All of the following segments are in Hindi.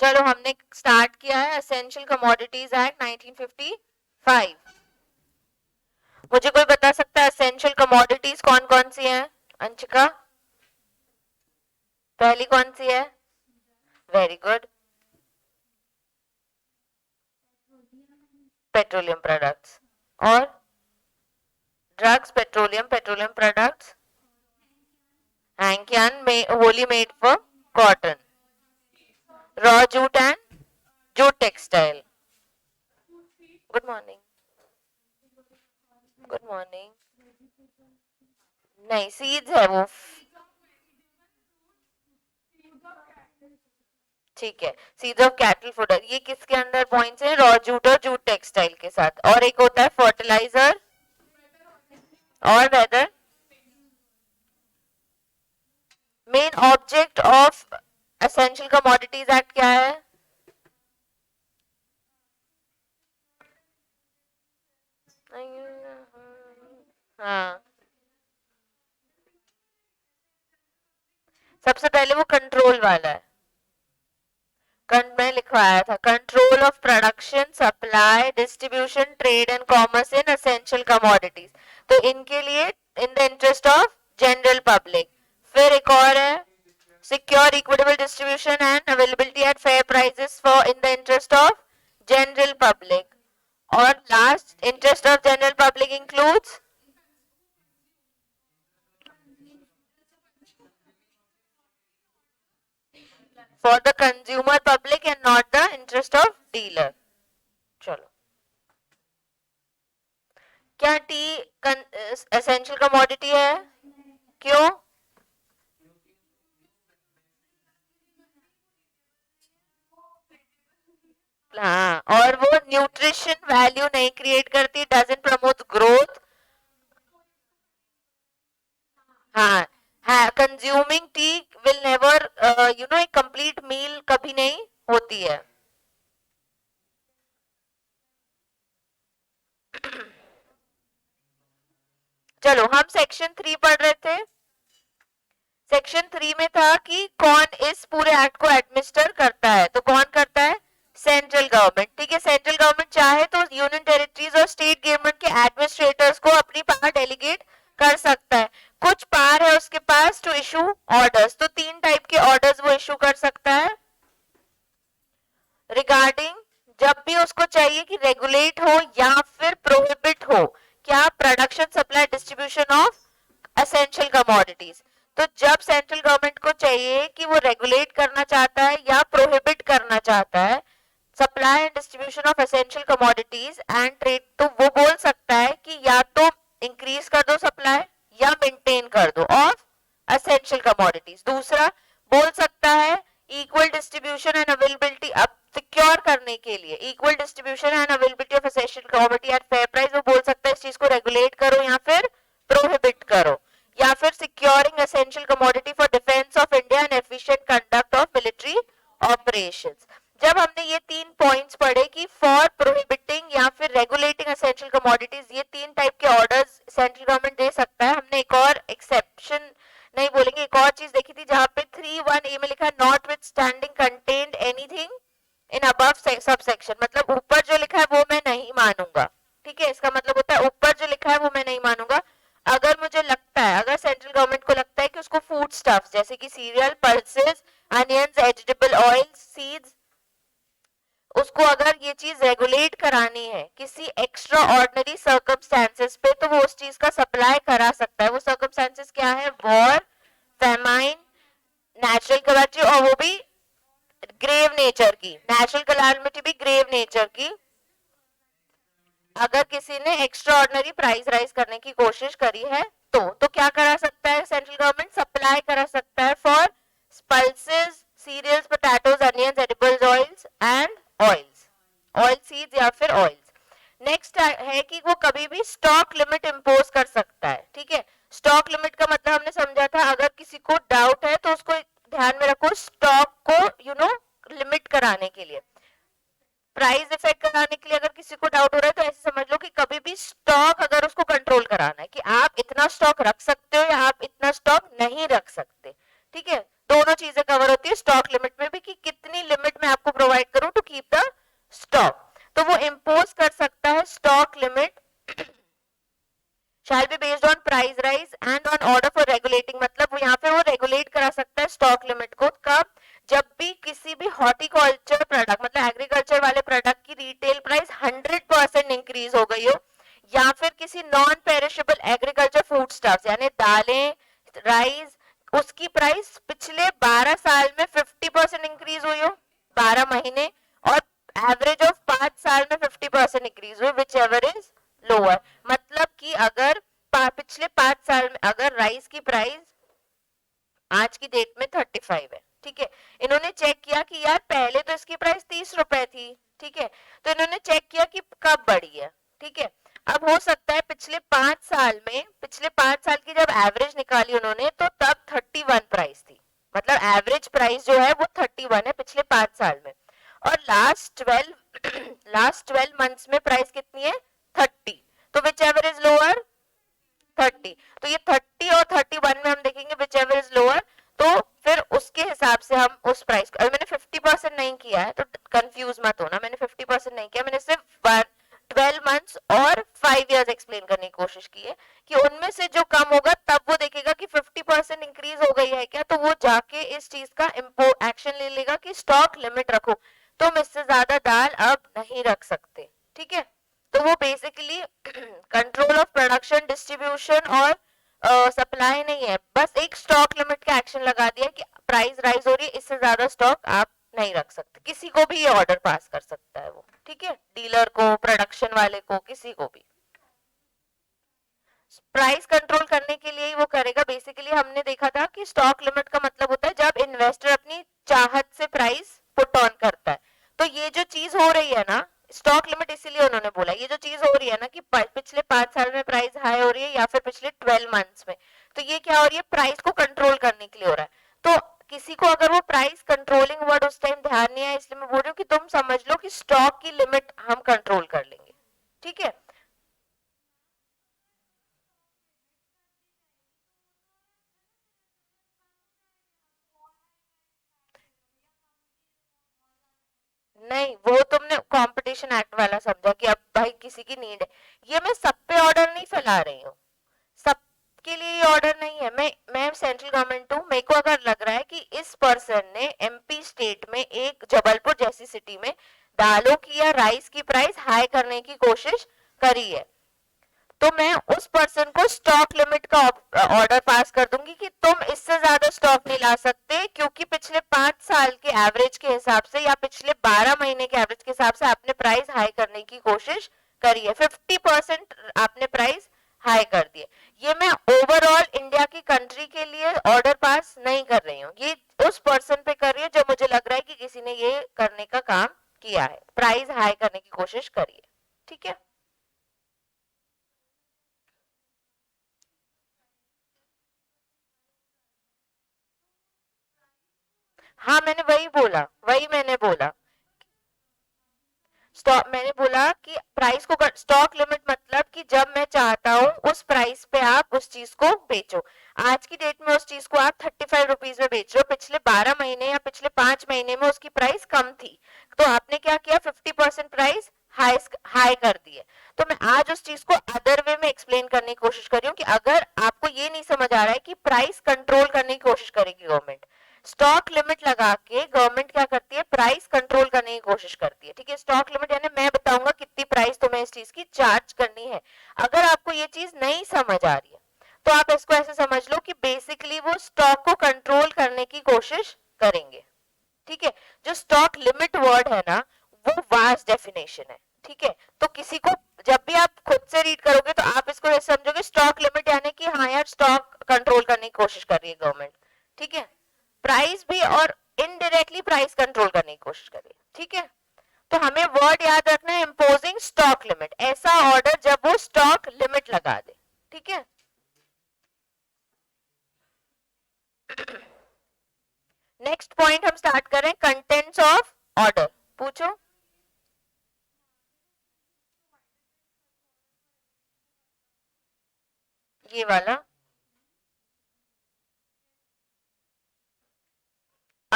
चलो हमने स्टार्ट किया है एसेंशियल कमोडिटीज एक्ट 1955। मुझे कोई बता सकता है एसेंशियल कमोडिटीज कौन कौन सी हैं? अंशिका, पहली कौन सी है? Very good, petroleum products. और drugs, petroleum products, hank yarn wholly made for cotton, raw jute and jute textile। Good morning, good morning. नहीं, सीड्स है वो। ठीक है, सीड्स ऑफ कैटल फूडर, ये किसके अंडर पॉइंट्स हैं? रॉ जूट और जूट टेक्सटाइल के साथ। और एक होता है फर्टिलाइजर और weather. Main object of essential commodities act क्या है? हाँ, सबसे पहले वो कंट्रोल वाला है, में लिखवाया था, control of production, supply, distribution, trade and commerce in essential commodities. तो इनके लिए in the interest of general public. फिर एक और है secure equitable distribution and availability at fair prices for in the interest of general public. और last, interest of general public includes for the consumer public and not the interest of dealer। चलो, क्या टी एसेंशियल कमोडिटी है? क्यों? हाँ, और वो न्यूट्रिशन वैल्यू नहीं क्रिएट करती, डजंट प्रमोट ग्रोथ। हाँ, हाँ, कंज्यूमिंग टी विल नेवर एक कंप्लीट मील कभी नहीं होती है। चलो, हम सेक्शन 3 पढ़ रहे थे। सेक्शन 3 में था कि कौन इस पूरे एक्ट को एडमिनिस्टर करता है। तो कौन करता है? Central government. ठीक है, सेंट्रल गवर्नमेंट चाहे तो यूनियन टेरिटरीज और स्टेट गवर्नमेंट के एडमिनिस्ट्रेटर्स को अपनी पावर डेलीगेट कर सकता है। कुछ पावर है उसके पास टू इशू ऑर्डर्स। तो 3 टाइप के ऑर्डर्स वो इशू कर सकता है रिगार्डिंग, जब भी उसको चाहिए कि रेगुलेट हो या फिर प्रोहिबिट हो क्या, production, supply, distribution of essential commodities. तो जब सेंट्रल गवर्नमेंट को चाहिए कि वो रेगुलेट करना चाहता है या प्रोहिबिट करना चाहता है supply and distribution of essential commodities and trade, तो वो बोल सकता है कि या तो इंक्रीज कर दो सप्लाई या मेंटेन कर दो ऑफ एसेंशियल कमोडिटीज। दूसरा बोल सकता है इक्वल डिस्ट्रीब्यूशन एंड अवेलेबिलिटी, अब सिक्योर करने के लिए equal distribution and availability of essential commodity at fair price, वो बोल सकता है इस चीज को रेगुलेट करो या फिर प्रोहिबिट करो। या फिर securing essential commodity for defence of India and efficient conduct of military operations. जब हमने ये 3 पॉइंट्स पढ़े कि फॉर प्रोहिबिटिंग या फिर रेगुलेटिंग एसेंशियल कमोडिटीज, ये 3 टाइप के ऑर्डर्स सेंट्रल गवर्नमेंट दे सकता है। हमने एक और एक्सेप्शन नहीं बोलेंगे, एक और चीज देखी थी जहां पे 3(1)(a) में लिखा है not with standing contained anything in above sub section, मतलब ऊपर जो लिखा है वो मैं नहीं मानूंगा। ठीक है, इसका मतलब होता है ऊपर जो लिखा है वो मैं नहीं मानूंगा। अगर मुझे लगता है, अगर सेंट्रल गवर्नमेंट को लगता है कि उसको फूड स्टफ जैसे कि serial, pulses, onions, vegetable oil, seeds, उसको अगर ये चीज रेगुलेट करानी है किसी एक्स्ट्रा ऑर्डिनरी सर्कमस्टेंसेस पे, तो वो उस चीज का सप्लाई करा सकता है। वो सर्कमस्टेंसेस क्या है? वॉर, फेमाइन, नेचुरल कैलामिटी, और वो भी ग्रेव नेचर की, नेचुरल कैलामिटी भी ग्रेव नेचर की। अगर किसी ने एक्स्ट्रा ऑर्डिनरी प्राइस राइज करने की कोशिश करी है तो क्या करा सकता है सेंट्रल गवर्नमेंट? सप्लाई करा सकता है for pulses, cereals, potatoes, onions, edibles oils and oils, oil seeds या फिर ऑयल्स। नेक्स्ट है कि वो कभी भी स्टॉक लिमिट इंपोज कर सकता है। ठीक है, स्टॉक लिमिट का मतलब हमने समझा था, अगर किसी को डाउट है तो उसको ध्यान में रखो, स्टॉक को लिमिट कराने के लिए, प्राइस इफेक्ट कराने के लिए अगर किसी को डाउट हो रहा है तो ऐसे समझ लो कि कभी भी स्टॉक अगर उसको कंट्रोल कराना है कि आप इतना स्टॉक रख सकते हो या आप इतना स्टॉक नहीं रख सकते। ठीक है, दोनों चीजें कवर होती है स्टॉक लिमिट में भी कि कितनी लिमिट में आपको प्रोवाइड करूं टू कीप द स्टॉक। तो वो इम्पोज कर सकता है stock limit shall be based on price rise and on order for regulating, मतलब यहाँ पे वो रेगुलेट करा सकता है स्टॉक लिमिट को कब, जब भी किसी भी हॉर्टिकल्चर प्रोडक्ट मतलब एग्रीकल्चर वाले प्रोडक्ट की रिटेल प्राइस 100% इंक्रीज हो गई हो, या फिर किसी non perishable agriculture food stuffs यानी दालें राइस उसकी प्राइस पिछले 12 साल में 50% इंक्रीज हुई हो 12 महीने, और एवरेज ऑफ 5 साल में 50% इंक्रीज हुई विच एवर इज लोअर। मतलब कि अगर पिछले 5 साल में अगर राइस की प्राइस आज की डेट में 35 है, ठीक है, इन्होंने चेक किया कि यार पहले तो इसकी प्राइस 30 रुपए थी, ठीक है, तो इन्होंने चेक किया कि कब बढ़ी है, ठीक है। अब हो सकता है पिछले 5 साल की जब एवरेज निकाली उन्होंने तो तब 31 प्राइस थी, मतलब एवरेज प्राइस जो है वो 31 है पिछले 5 साल में, और लास्ट 12 मंथ्स में प्राइस कितनी है 30, तो विच एवर इज लोअर 30, तो ये 30 और 31 में हम देखेंगे विच एवर इज लोअर, तो फिर उसके हिसाब से हम उस प्राइस को, मैंने 50% नहीं किया है तो कंफ्यूज मत होना, मैंने 50% नहीं किया, मैंने सिर्फ 12 मंथ्स और 5 इयर्स एक्सप्लेन करने की कोशिश की है कि उनमें से जो कम होगा तब वो देखेगा कि 50% इंक्रीज हो गई है क्या, तो वो जाके इस चीज का एक्शन ले लेगा कि स्टॉक लिमिट रखो, तुम इससे ज्यादा दाल अब नहीं रख सकते, ठीक है। तो वो basically control of production distribution और सप्लाई नहीं है, बस एक स्टॉक लिमिट का एक्शन लगा दिया कि प्राइस राइज हो रही है इससे ज्यादा स्टॉक आप नहीं रख सकते, किसी को भी ये ऑर्डर पास कर सकता है वो, ठीक है, डीलर को प्रोडक्शन वाले को किसी को भी प्राइस कंट्रोल करने के लिए ही वो करेगा। बेसिकली हमने देखा था कि स्टॉक लिमिट का मतलब होता है जब इन्वेस्टर अपनी चाहत से प्राइस पुट ऑन करता है, तो ये जो चीज हो रही है ना स्टॉक लिमिट, इसीलिए उन्होंने बोला ये जो चीज हो रही है ना कि पिछले 5 साल में प्राइस हाई हो रही है या फिर पिछले 12 मंथ्स में, तो ये क्या हो रही है प्राइस को कंट्रोल करने के लिए हो रहा है। तो किसी को अगर वो प्राइस कंट्रोलिंग वर्ड उस टाइम ध्यान नहीं आया इसलिए मैं बोल रही हूँ कि तुम समझ लो कि स्टॉक की लिमिट हम कंट्रोल कर लेंगे, ठीक है। नहीं वो तुमने कंपटीशन एक्ट वाला समझा कि अब भाई किसी की नीड है, ये मैं सब पे ऑर्डर नहीं फैला रही हूँ, सबके लिए ये ऑर्डर नहीं है। मैं सेंट्रल गवर्नमेंट हूँ, मेरे को अगर लग रहा है कि इस पर्सन ने एमपी स्टेट में एक जबलपुर जैसी सिटी में दालों की या राइस की प्राइस हाई करने की कोशिश करी है, तो मैं उस पर्सन को स्टॉक लिमिट का ऑर्डर पास कर दूंगी कि तुम इससे ज्यादा स्टॉक नहीं ला सकते क्योंकि पिछले 5 साल के एवरेज के हिसाब से या पिछले 12 महीने के एवरेज के हिसाब से आपने प्राइस हाई करने की कोशिश करी है, 50% आपने प्राइस हाई कर दिए। ये मैं ओवरऑल इंडिया की कंट्री के लिए ऑर्डर पास नहीं कर रही हूँ, ये उस पर्सन पे कर रही हूँ जो मुझे लग रहा है कि किसी ने ये करने का काम किया है, प्राइस हाई करने की कोशिश करी है, ठीक है। हाँ मैंने वही बोला, वही मैंने बोला, स्टॉक मैंने बोला कि प्राइस को स्टॉक लिमिट मतलब कि जब मैं चाहता हूँ उस प्राइस पे आप उस चीज को बेचो, आज की डेट में उस चीज को आप 35 रुपीज में बेच रहे हो, पिछले 12 महीने या पिछले 5 महीने में उसकी प्राइस कम थी, तो आपने क्या किया 50% प्राइस हाई हाई कर दी है। तो मैं आज उस चीज को अदर वे में एक्सप्लेन करने की कोशिश कर रही हूँ कि अगर आपको ये नहीं समझ आ रहा है कि प्राइस कंट्रोल करने की कोशिश करेगी गवर्नमेंट, स्टॉक लिमिट लगा के गवर्नमेंट क्या करती है प्राइस कंट्रोल करने की कोशिश करती है, ठीक है। स्टॉक लिमिट यानी मैं बताऊंगा कितनी प्राइस तुम्हें इस चीज की चार्ज करनी है। अगर आपको ये चीज नहीं समझ आ रही है तो आप इसको ऐसे समझ लो कि बेसिकली वो स्टॉक को कंट्रोल करने की कोशिश करेंगे, ठीक है। जो स्टॉक लिमिट वर्ड है ना वो वास्ट डेफिनेशन है, ठीक है। तो किसी को जब भी आप खुद से रीड करोगे तो आप इसको ऐसे समझोगे स्टॉक लिमिट यानी कि हाँ यार स्टॉक कंट्रोल करने की कोशिश कर रही है गवर्नमेंट, ठीक है। प्राइस भी और इनडायरेक्टली प्राइस कंट्रोल करने की कोशिश कर रही है, ठीक है। तो हमें वर्ड याद रखना है इम्पोजिंग स्टॉक लिमिट, ऐसा ऑर्डर जब वो स्टॉक लिमिट लगा दे, ठीक है। नेक्स्ट पॉइंट हम स्टार्ट करें कंटेंट्स ऑफ ऑर्डर, पूछो। ये वाला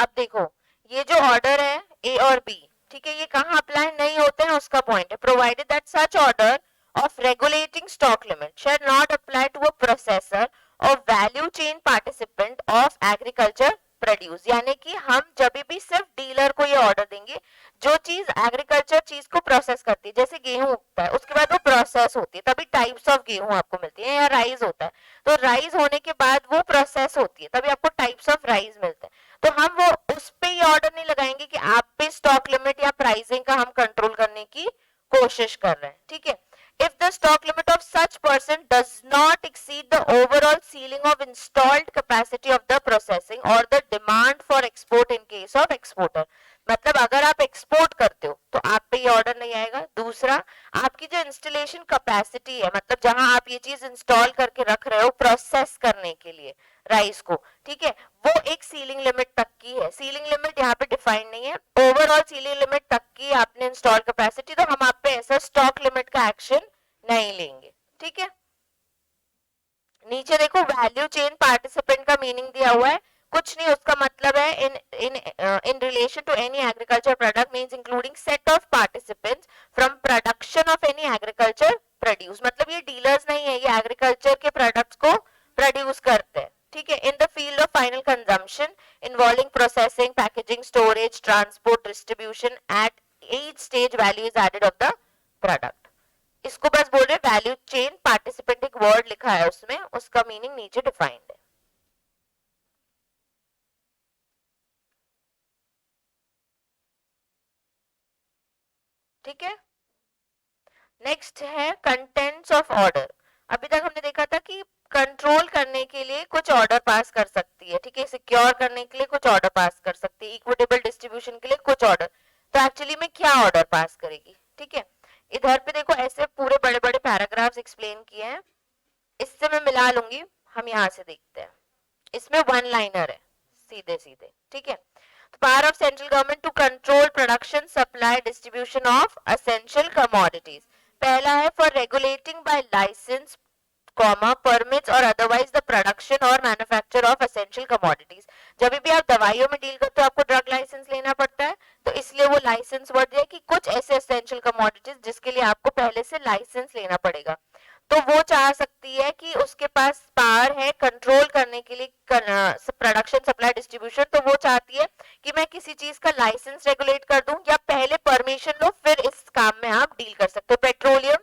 अब देखो ये जो ऑर्डर है ए और बी, ठीक है, ये कहाँ अप्लाई नहीं होते हैं उसका पॉइंट है, provided that such order of regulating stock limit shall not apply to a processor or value chain participant of agriculture produce। यानी कि हम जब भी सिर्फ डीलर को ये ऑर्डर देंगे, जो चीज एग्रीकल्चर चीज को प्रोसेस करती है, जैसे गेहूं उगता है उसके बाद वो प्रोसेस होती है, तभी टाइप्स ऑफ गेहूं आपको मिलती है, या राइस होता है तो राइस होने के बाद वो प्रोसेस होती है, तभी आपको टाइप्स ऑफ राइस मिलते हैं। तो हम वो उस पे ये ऑर्डर नहीं लगाएंगे कि आप पे स्टॉक लिमिट या प्राइसिंग का हम कंट्रोल करने की कोशिश कर रहे हैं, ठीक है। If the stock limit of such person does not exceed the overall ceiling of installed capacity of the processing or the demand for export in case of exporter, मतलब अगर आप एक्सपोर्ट करते हो तो आप पे ये ऑर्डर नहीं आएगा। दूसरा, आपकी जो इंस्टॉलेशन कैपेसिटी है, मतलब जहां आप ये चीज इंस्टॉल करके रख रहे हो प्रोसेस करने के लिए राइस को, ठीक है, वो एक सीलिंग लिमिट तक की है। सीलिंग लिमिट यहाँ पे डिफाइन नहीं है, ओवरऑल सीलिंग लिमिट तक की आपने इंस्टॉल कैपेसिटी, तो हम आप पे ऐसा स्टॉक लिमिट का एक्शन नहीं लेंगे, ठीक है। नीचे देखो वैल्यू चेन पार्टिसिपेंट का मीनिंग दिया हुआ है, कुछ नहीं, उसका मतलब है in relation to any agriculture product means including set of participants from production of any agriculture produce, मतलब ये डीलर्स नहीं है, ये एग्रीकल्चर के प्रोडक्ट्स को प्रोड्यूस करते हैं, ठीक है, in the field of final consumption involving processing, packaging, storage, transport, distribution, at each stage value is added of the product। इसको बस बोल रहे वैल्यू चेन पार्टिसिपेंट, एक वर्ड लिखा है उसमें, उसका मीनिंग नीचे डिफाइंड है, ठीक है। नेक्स्ट है कंटेंट्स ऑफ ऑर्डर। अभी तक हमने देखा था कि कंट्रोल करने के लिए कुछ ऑर्डर पास कर सकती है, ठीक है, सिक्योर करने के लिए कुछ ऑर्डर पास कर सकती है, इक्विटेबल डिस्ट्रीब्यूशन के लिए कुछ ऑर्डर, तो एक्चुअली में क्या ऑर्डर पास करेगी, ठीक है। इधर पे देखो ऐसे पूरे बड़े बड़े पैराग्राफ्स एक्सप्लेन किए हैं, इससे मैं मिला लूंगी, हम यहाँ से देखते हैं, इसमें वन लाइनर है सीधे सीधे, ठीक है। Power of central government to control production, supply, distribution of essential commodities. पहला है for regulating by licence, comma, permits or otherwise the production or manufacture of essential commodities. जब भी आप दवाइयों में डील करते हो आपको ड्रग लाइसेंस लेना पड़ता है, तो इसलिए वो लाइसेंस वर्ड दिया कि कुछ ऐसे एसेंशियल कमोडिटीज जिसके लिए आपको पहले से लाइसेंस लेना पड़ेगा, तो वो चाह सकती है कि उसके पास पावर है कंट्रोल करने के लिए प्रोडक्शन, सप्लाई, डिस्ट्रीब्यूशन, तो वो चाहती है कि मैं किसी चीज का लाइसेंस रेगुलेट कर दूं या पहले परमिशन लो फिर इस काम में आप डील कर सकते हो।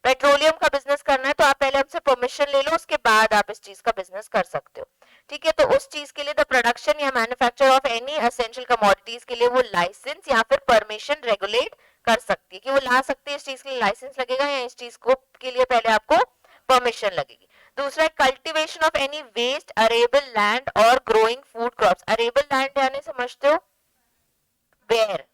पेट्रोलियम का बिजनेस करना है तो आप पहले हमसे परमिशन ले लो, उसके बाद आप इस चीज का बिजनेस कर सकते हो, ठीक है। तो उस चीज के लिए द प्रोडक्शन या manufacture of any essential commodities के लिए वो लाइसेंस या फिर परमिशन रेगुलेट कर सकती है, कि वो ला सकती है, इस चीज के लिए लाइसेंस लगेगा या इस चीज को के लिए पहले आपको परमिशन लगेगी। दूसरा है cultivation of any waste arable land और growing food crops. Arable land यानी समझते हो बेयर,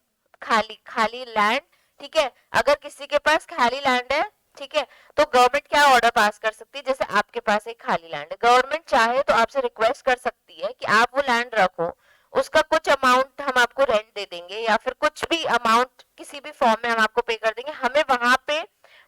खाली खाली लैंड, ठीक है। अगर किसी के पास खाली लैंड है, ठीक है, तो गवर्नमेंट क्या ऑर्डर पास कर सकती है, जैसे आपके पास एक खाली लैंड है, गवर्नमेंट चाहे तो आपसे रिक्वेस्ट कर सकती है कि आप वो लैंड रखो, उसका कुछ अमाउंट हम आपको रेंट दे देंगे या फिर कुछ भी अमाउंट किसी भी फॉर्म में हम आपको पे कर देंगे, हमें वहां पे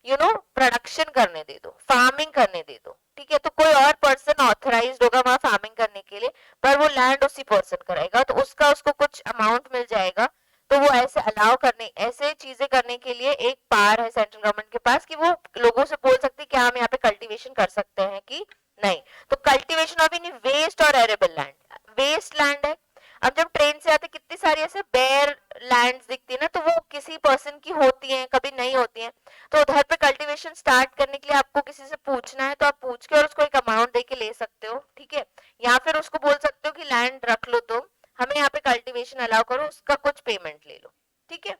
प्रोडक्शन करने दे दो, फार्मिंग करने दे दो, ठीक है। तो कोई और पर्सन ऑथराइज्ड होगा वहां फार्मिंग करने के लिए, पर वो लैंड उसी पर्सन कराएगा, तो उसका उसको कुछ अमाउंट मिल जाएगा, तो वो ऐसे अलाउ करने, ऐसे चीजें करने के लिए एक पावर है सेंट्रल गवर्नमेंट के पास कि वो लोगों से बोल सकती है कि हम यहाँ पे कल्टीवेशन कर सकते हैं कि नहीं। तो कल्टीवेशन ऑफ एनी वेस्ट और एरेबल लैंड, वेस्ट लैंड है, अब जब ट्रेन से आते कितनी सारी ऐसे बेयर लैंड्स दिखती है ना, तो वो किसी पर्सन की होती हैं, कभी नहीं होती हैं, तो उधर पे कल्टीवेशन स्टार्ट करने के लिए आपको किसी से पूछना है, तो आप पूछ के और उसको एक अमाउंट दे के ले सकते हो, ठीक है। या फिर उसको बोल सकते हो कि लैंड रख लो, तुम हमें यहाँ पे कल्टीवेशन अलाउ करो, उसका कुछ पेमेंट ले लो, ठीक है।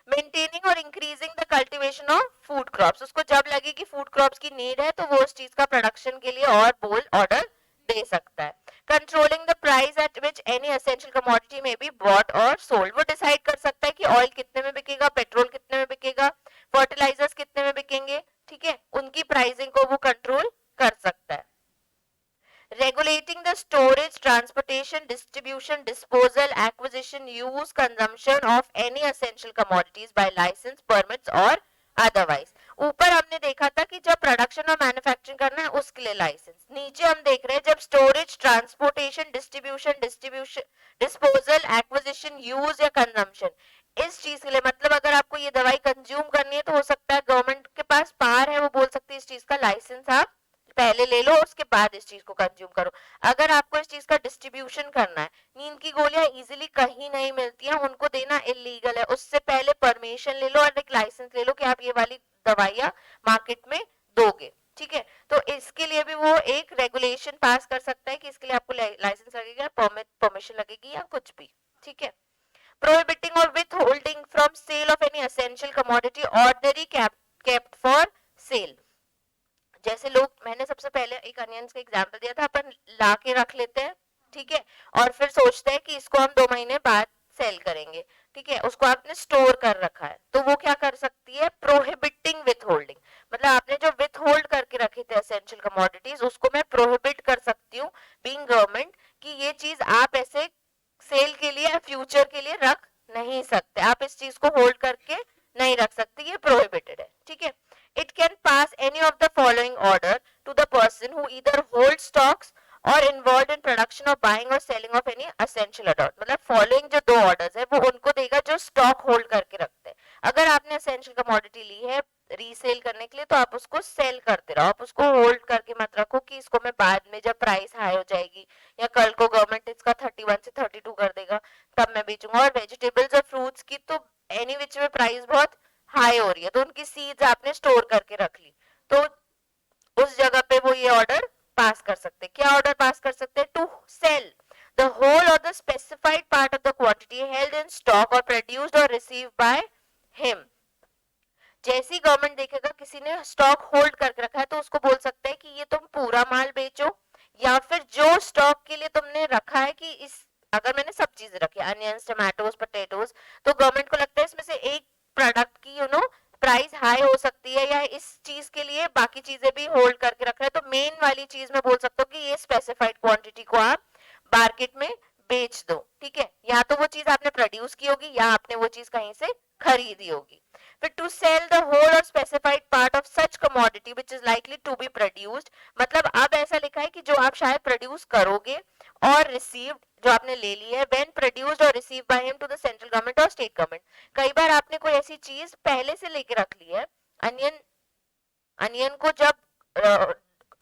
मेंटेनिंग और increasing the cultivation of food crops, उसको जब लगे कि फूड क्रॉप्स की नीड है तो वो उस चीज का प्रोडक्शन के लिए और बोल ऑर्डर दे सकता है। Controlling the price at which any essential commodity में बी बॉट और सोल्ड, वो डिसाइड कर सकता है कि ऑयल कितने में बिकेगा, पेट्रोल कितने में बिकेगा, फर्टिलाइजर्स कितने में बिकेंगे, ठीक है, उनकी प्राइसिंग को वो कंट्रोल कर सकता है। Regulating the storage, transportation, distribution, disposal, acquisition, use, consumption of any essential commodities by license, permits or otherwise, ऊपर हमने देखा था कि जब प्रोडक्शन और मैन्युफैक्चरिंग करना है उसके लिए लाइसेंस, नीचे हम देख रहे हैं जब storage, transportation, distribution, disposal, acquisition, use या कंजम्पशन, इस चीज के लिए, मतलब अगर आपको ये दवाई कंज्यूम करनी है तो हो सकता है गवर्नमेंट के पास पावर है, वो बोल सकती है इस चीज का लाइसेंस आप पहले ले लो, उसके बाद इस चीज को कंज्यूम करो। अगर आपको इस चीज का डिस्ट्रीब्यूशन करना है, नींद की गोलियां इजीली कहीं नहीं मिलती हैं, उनको देना इलीगल है, उससे पहले परमिशन ले लो और एक लाइसेंस ले लो कि आप ये वाली दवाइयां मार्केट में दोगे, ठीक है। तो इसके लिए भी वो एक रेगुलेशन पास कर सकता है कि इसके लिए आपको लाइसेंस लगेगा, परमिशन लगेगी या कुछ भी, ठीक है। Prohibiting or withholding from sale of any essential commodity ordinary kept for sale, जैसे लोग, मैंने सबसे पहले एक अनियंस का एग्जांपल दिया था, अपन ला के रख लेते हैं, ठीक है, और फिर सोचते हैं कि इसको हम 2 महीने बाद सेल करेंगे, ठीक है, उसको आपने स्टोर कर रखा है, तो वो क्या कर सकती है, प्रोहिबिटिंग विथ होल्डिंग, मतलब आपने जो विथ होल्ड करके रखे थे एसेंशियल कमोडिटीज, उसको मैं प्रोहिबिट कर सकती हूँ बीइंग गवर्नमेंट, कि ये चीज आप ऐसे सेल के लिए या फ्यूचर के लिए रख नहीं सकते, आप इस चीज को होल्ड करके नहीं रख सकते, ये प्रोहिबिटेड है, ठीक है। It can pass any of the following order to the person who either holds stocks or involved in production or buying or selling of any essential adult, मतलब फॉलोइंग जो 2 ऑर्डर्स है वो उनको देगा जो स्टॉक होल्ड करके रखते हैं। अगर आपने एसेंशियल कमोडिटी ली है रीसेल करने के लिए तो आप उसको सेल करते रहो, आप उसको होल्ड करके मत रखो कि इसको मैं बाद में जब प्राइस हाई हो जाएगी या कल को गवर्नमेंट इसका 31 से 32 कर देगा तब मैं बेचूंगा। और वेजिटेबल्स और फ्रूट्स की तो एनी विच में प्राइस बहुत हाई हो रही है, तो उनकी सीड्स आपने स्टोर करके रख ली, तो उस जगह पे वो ये ऑर्डर पास कर सकते हैं। क्या ऑर्डर पास कर सकते हैं, टू सेल द होल और the specified part of the quantity held in stock और produced or received by him. जैसी गवर्नमेंट देखेगा किसी ने स्टॉक होल्ड करके रखा है तो उसको बोल सकते हैं कि ये तुम पूरा माल बेचो, या फिर जो स्टॉक के लिए तुमने रखा है कि इस, अगर मैंने सब चीजें रखी अनियंस, टमाटोज, पोटैटोज, तो गवर्नमेंट को लगता है इसमें से एक प्रोडक्ट की प्राइस हाई हो सकती है या इस चीज के लिए बाकी चीजें भी होल्ड करके रख रहे हैं, तो मेन वाली चीज मैं बोल सकता हूँ कि ये स्पेसिफाइड क्वांटिटी को आप मार्केट में बेच दो, ठीक है। या तो वो चीज आपने प्रोड्यूस की होगी या आपने वो चीज कहीं से खरीदी होगी। फिर to sell the whole or specified part of such commodity which is likely to be produced, मतलब अब ऐसा लिखा है कि जो आप शायद प्रोड्यूस करोगे और रिसीव्ड, जो आपने ले ली है, when produced or received by him to the central government or state government. कई बार आपने कोई ऐसी चीज पहले से लेके रख ली है, अनियन को जब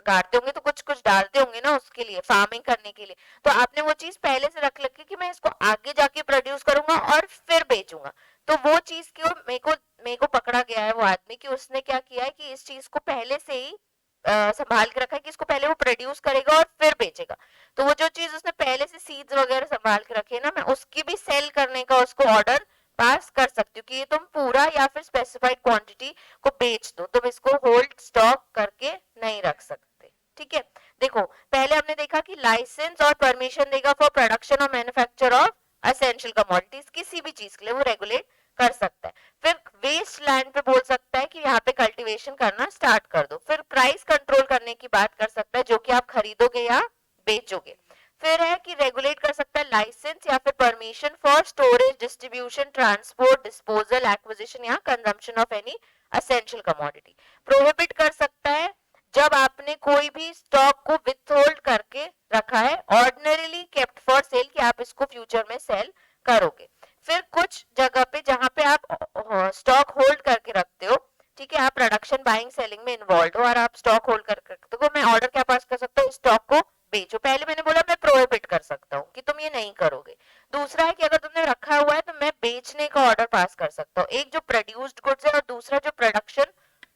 काटते होंगे तो कुछ कुछ डालते होंगे ना उसके लिए, फार्मिंग करने के लिए, तो आपने वो चीज पहले से रख रखी कि मैं इसको आगे जाके प्रोड्यूस करूंगा और फिर बेचूंगा, तो वो चीज क्यों मेरे को पकड़ा गया है वो आदमी कि उसने क्या किया है कि इस चीज को पहले से ही संभाल के रखा है कि इसको पहले वो प्रोड्यूस करेगा और फिर बेचेगा, तो वो जो चीज उसने पहले से सीड्स वगैरह संभाल के रखे ना, मैं उसकी भी सेल करने का उसको ऑर्डर पास कर सकती हूँ कि ये तुम पूरा या फिर स्पेसिफाइड क्वांटिटी को बेच दो, तुम इसको होल्ड स्टॉक करके नहीं रख सकते, ठीक है। देखो पहले हमने देखा कि लाइसेंस और परमिशन देगा for production or manufacture of essential commodities, किसी भी चीज के लिए वो रेगुलेट कर सकता है। फिर वेस्ट लैंड पे बोल सकता है कि यहाँ पे कल्टीवेशन करना स्टार्ट कर दो। फिर प्राइस कंट्रोल करने की बात कर सकता है जो कि आप खरीदोगे या बेचोगे। फिर है कि रेगुलेट कर सकता है लाइसेंस या फिर permission for storage, distribution, transport, disposal, acquisition या consumption of any essential commodity. Prohibit कर सकता है जब आपने कोई भी स्टॉक को विथहोल्ड करके रखा है, ऑर्डिनरीली केप्ट फॉर सेल, कि आप इसको फ्यूचर में सेल करोगे। फिर कुछ जगह पे जहां पे आप स्टॉक होल्ड करके रखते हो, ठीक है, आप प्रोडक्शन, बाइंग, सेलिंग में इन्वॉल्व हो और आप स्टॉक होल्ड करके रखते हो, मैं ऑर्डर क्या पास कर सकता हूँ, स्टॉक को बेचो। पहले मैंने बोला मैं प्रोहिबिट कर सकता हूँ कि तुम ये नहीं करोगे। दूसरा है कि अगर तुमने रखा हुआ है तो मैं बेचने का ऑर्डर पास कर सकता हूँ। एक जो प्रोड्यूस्ड गुड्स है और दूसरा जो प्रोडक्शन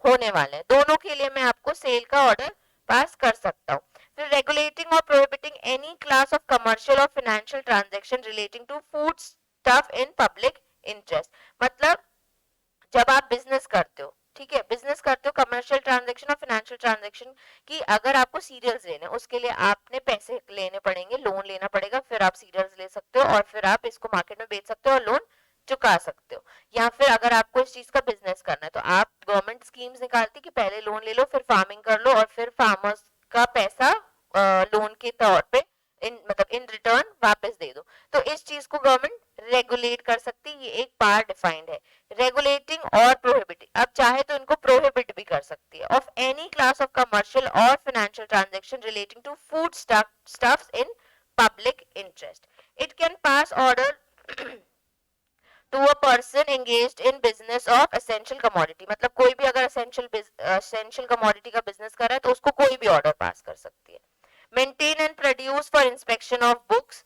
होने वाले हैं, दोनों के लिए मैं आपको सेल का ऑर्डर पास कर सकता हूँ। फिर रेगुलेटिंग और prohibiting any class of commercial और financial transaction relating to food stuff in public interest, मतलब जब आप बिजनेस करते हो, ठीक है, बिजनेस करते हो, कमर्शियल ट्रांजैक्शन और फाइनेंशियल ट्रांजैक्शन की, अगर आपको सीरियल्स लेने उसके लिए आपने पैसे लेने पड़ेंगे, लोन लेना पड़ेगा, फिर आप सीरियल्स ले सकते हो और फिर आप इसको मार्केट में बेच सकते हो और लोन चुका सकते हो। या फिर अगर आपको इस चीज का बिजनेस करना है तो आप, गवर्नमेंट स्कीम्स निकालती कि पहले लोन ले लो, फिर फार्मिंग कर लो और फिर फार्मर्स का पैसा लोन के तौर पे मतलब इन रिटर्न वापस दे दो। तो इस चीज को गवर्नमेंट रेगुलेट कर सकती है, ये एक पार्ट डिफाइंड है। रेगुलेटिंग और प्रोहिबिटिंग, अब चाहे तो इनको प्रोहिबिट भी कर सकती है, of any class of commercial और financial transaction relating to food stuffs in public interest. It can pass order to a person engaged in business of essential commodity, मतलब कोई भी अगर एसेंशियल कमोडिटी का बिजनेस कर रहा है तो उसको कोई भी ऑर्डर पास कर सकती है। Maintain and produce for inspection of books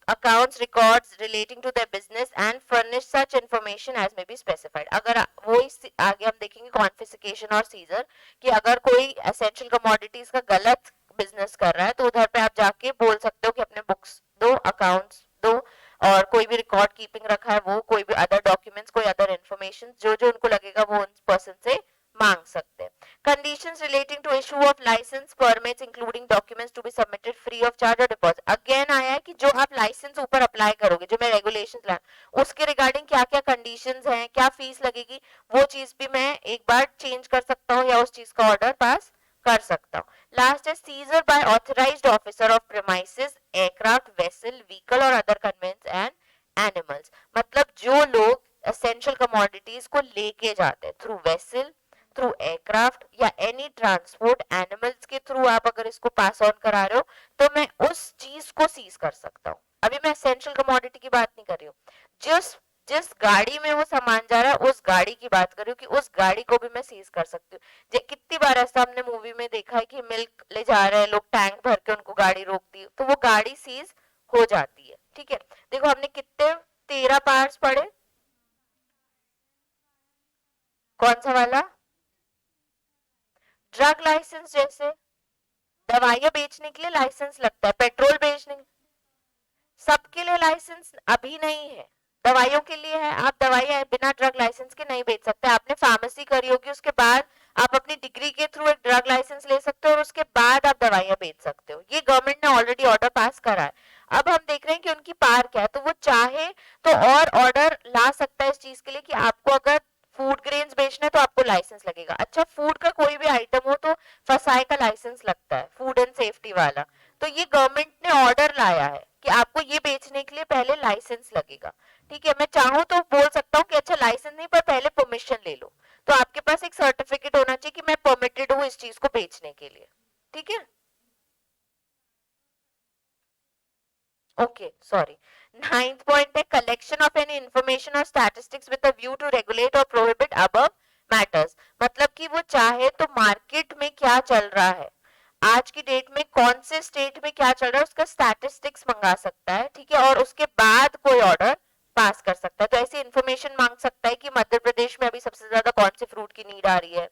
accounts records relating to their business and furnish such information as may be specified। अगर वो आगे हम देखेंगे कॉन्फिस्केशन और सीजर, कि अगर कोई एसेंशियल कमोडिटीज का गलत बिजनेस कर रहा है तो उधर पे आप जाके बोल सकते हो कि अपने बुक्स दो, अकाउंट्स दो, और कोई भी रिकॉर्ड कीपिंग रखा है वो, कोई भी अदर डॉक्यूमेंट्स, कोई अदर इन्फॉर्मेशन जो जो उनको लगेगा वो उन पर्सन से मांग सकते हैं। Conditions relating to issue of license permits including documents to be submitted free of charge or deposit। Again आया है कि जो आप लाइसेंस ऊपर अप्लाई करोगे, जो मैं रेगुलेशंस ला उसके रिगार्डिंग क्या क्या कंडीशंस हैं, क्या फीस लगेगी, वो चीज भी मैं एक बार चेंज कर सकता हूँ या उस चीज का ऑर्डर पास कर सकता हूँ। लास्ट है seizure by authorised officer of premises aircraft vessel vehicle or other conveyance and animals. मतलब जो लोग एसेंशियल कमोडिटीज को लेके जाते हैं थ्रू वेसल, थ्रू एयरक्राफ्ट या एनी ट्रांसपोर्ट एनिमल्स के थ्रू आप अगर इसको पास ऑन करा रहे हो तो मैं उस चीज को सीज कर सकता हूँ। अभी मैं एसेंशियल कमोडिटी की बात नहीं कर रही हूँ, जिस जिस गाड़ी में वो सामान जा रहा है उस गाड़ी की बात कर रही हूँ कि उस गाड़ी को भी मैं सीज कर सकती हूँ। कितनी बार ऐसा हमने मूवी में देखा है कि मिल्क ले जा रहे हैं लोग, टैंक भर के उनको गाड़ी रोक दी तो वो गाड़ी सीज हो जाती है। ठीक है, देखो हमने कितने 13 पार्ट्स पढ़े, कौन सा वाला? ड्रग लाइसेंस, जैसे दवाइयां बेचने के लिए लाइसेंस लगता है, पेट्रोल बेचने, सबके लिए लाइसेंस अभी नहीं है, दवाइयों के लिए है। आप दवाइयां बिना ड्रग लाइसेंस के नहीं बेच सकते। आपने फार्मेसी करी होगी, उसके बाद आप अपनी डिग्री के थ्रू एक ड्रग लाइसेंस ले सकते हो और उसके बाद आप दवाइयां बेच सकते हो। ये गवर्नमेंट ने ऑलरेडी ऑर्डर पास करा है। अब हम देख रहे हैं कि उनकी पार क्या है, तो वो चाहे तो और ऑर्डर ला सकता है इस चीज के लिए कि आपको अगर फूड ग्रेन्स बेचना है तो आपको लाइसेंस लगेगा। अच्छा, फूड का कोई भी आइटम हो तो फसाई का लाइसेंस लगता है, फूड एंड सेफ्टी वाला। तो ये गवर्नमेंट ने ऑर्डर लाया है कि आपको ये बेचने के लिए पहले लाइसेंस लगेगा। ठीक है, मैं चाहूँ तो बोल सकता हूँ कि अच्छा लाइसेंस नहीं पर पहले परमिशन ले लो, तो आपके पास एक सर्टिफिकेट होना चाहिए कि मैं परमिटेड हूँ इस चीज को बेचने के लिए। ठीक है, ओके सॉरी। नाइन्थ पॉइंट है collection of any information or statistics with a view to regulate or prohibit above matters. मतलब कि वो चाहे तो मार्केट में क्या चल रहा है, आज की डेट में कौन से स्टेट में क्या चल रहा है उसका स्टैटिस्टिक्स मंगा सकता है। ठीक है, और उसके बाद कोई ऑर्डर पास कर सकता है। तो ऐसी इंफॉर्मेशन मांग सकता है कि मध्य प्रदेश में अभी सबसे ज्यादा कौन से फ्रूट की नीड आ रही है,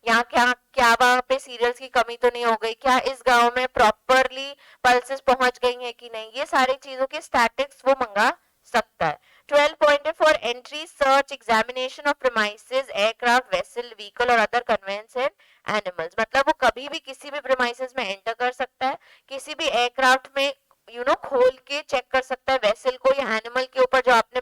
यहाँ क्या क्या वहां पे सीरियल्स की कमी तो नहीं हो गई क्या, इस गांव में प्रॉपरली पल्सेस पहुंच गई है कि नहीं, ये सारी चीजों के स्टैटिक्स वो मंगा सकता है। 12 पॉइंट है for entry search examination of premises aircraft vessel vehicle or other conveyance and animals. मतलब वो कभी भी किसी भी प्रेमाइसेस में एंटर कर सकता है, किसी भी एयरक्राफ्ट में खोल के चेक कर सकता है वेसल को या एनिमल के ऊपर जो आपने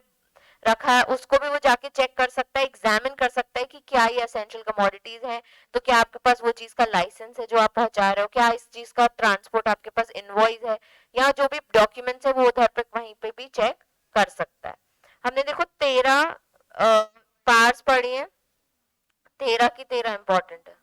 रखा है उसको भी वो जाके चेक कर सकता है, एग्जामिन कर सकता है कि क्या ये एसेंशियल कमोडिटीज है, तो क्या आपके पास वो चीज का लाइसेंस है जो आप पहुंचा रहे हो, क्या इस चीज का ट्रांसपोर्ट आपके पास इनवॉइस है, या जो भी डॉक्यूमेंट्स है वो उधर पे वहीं पे भी चेक कर सकता है। हमने देखो 13 पार्ट्स पढ़ी है, 13 की 13 इंपॉर्टेंट है।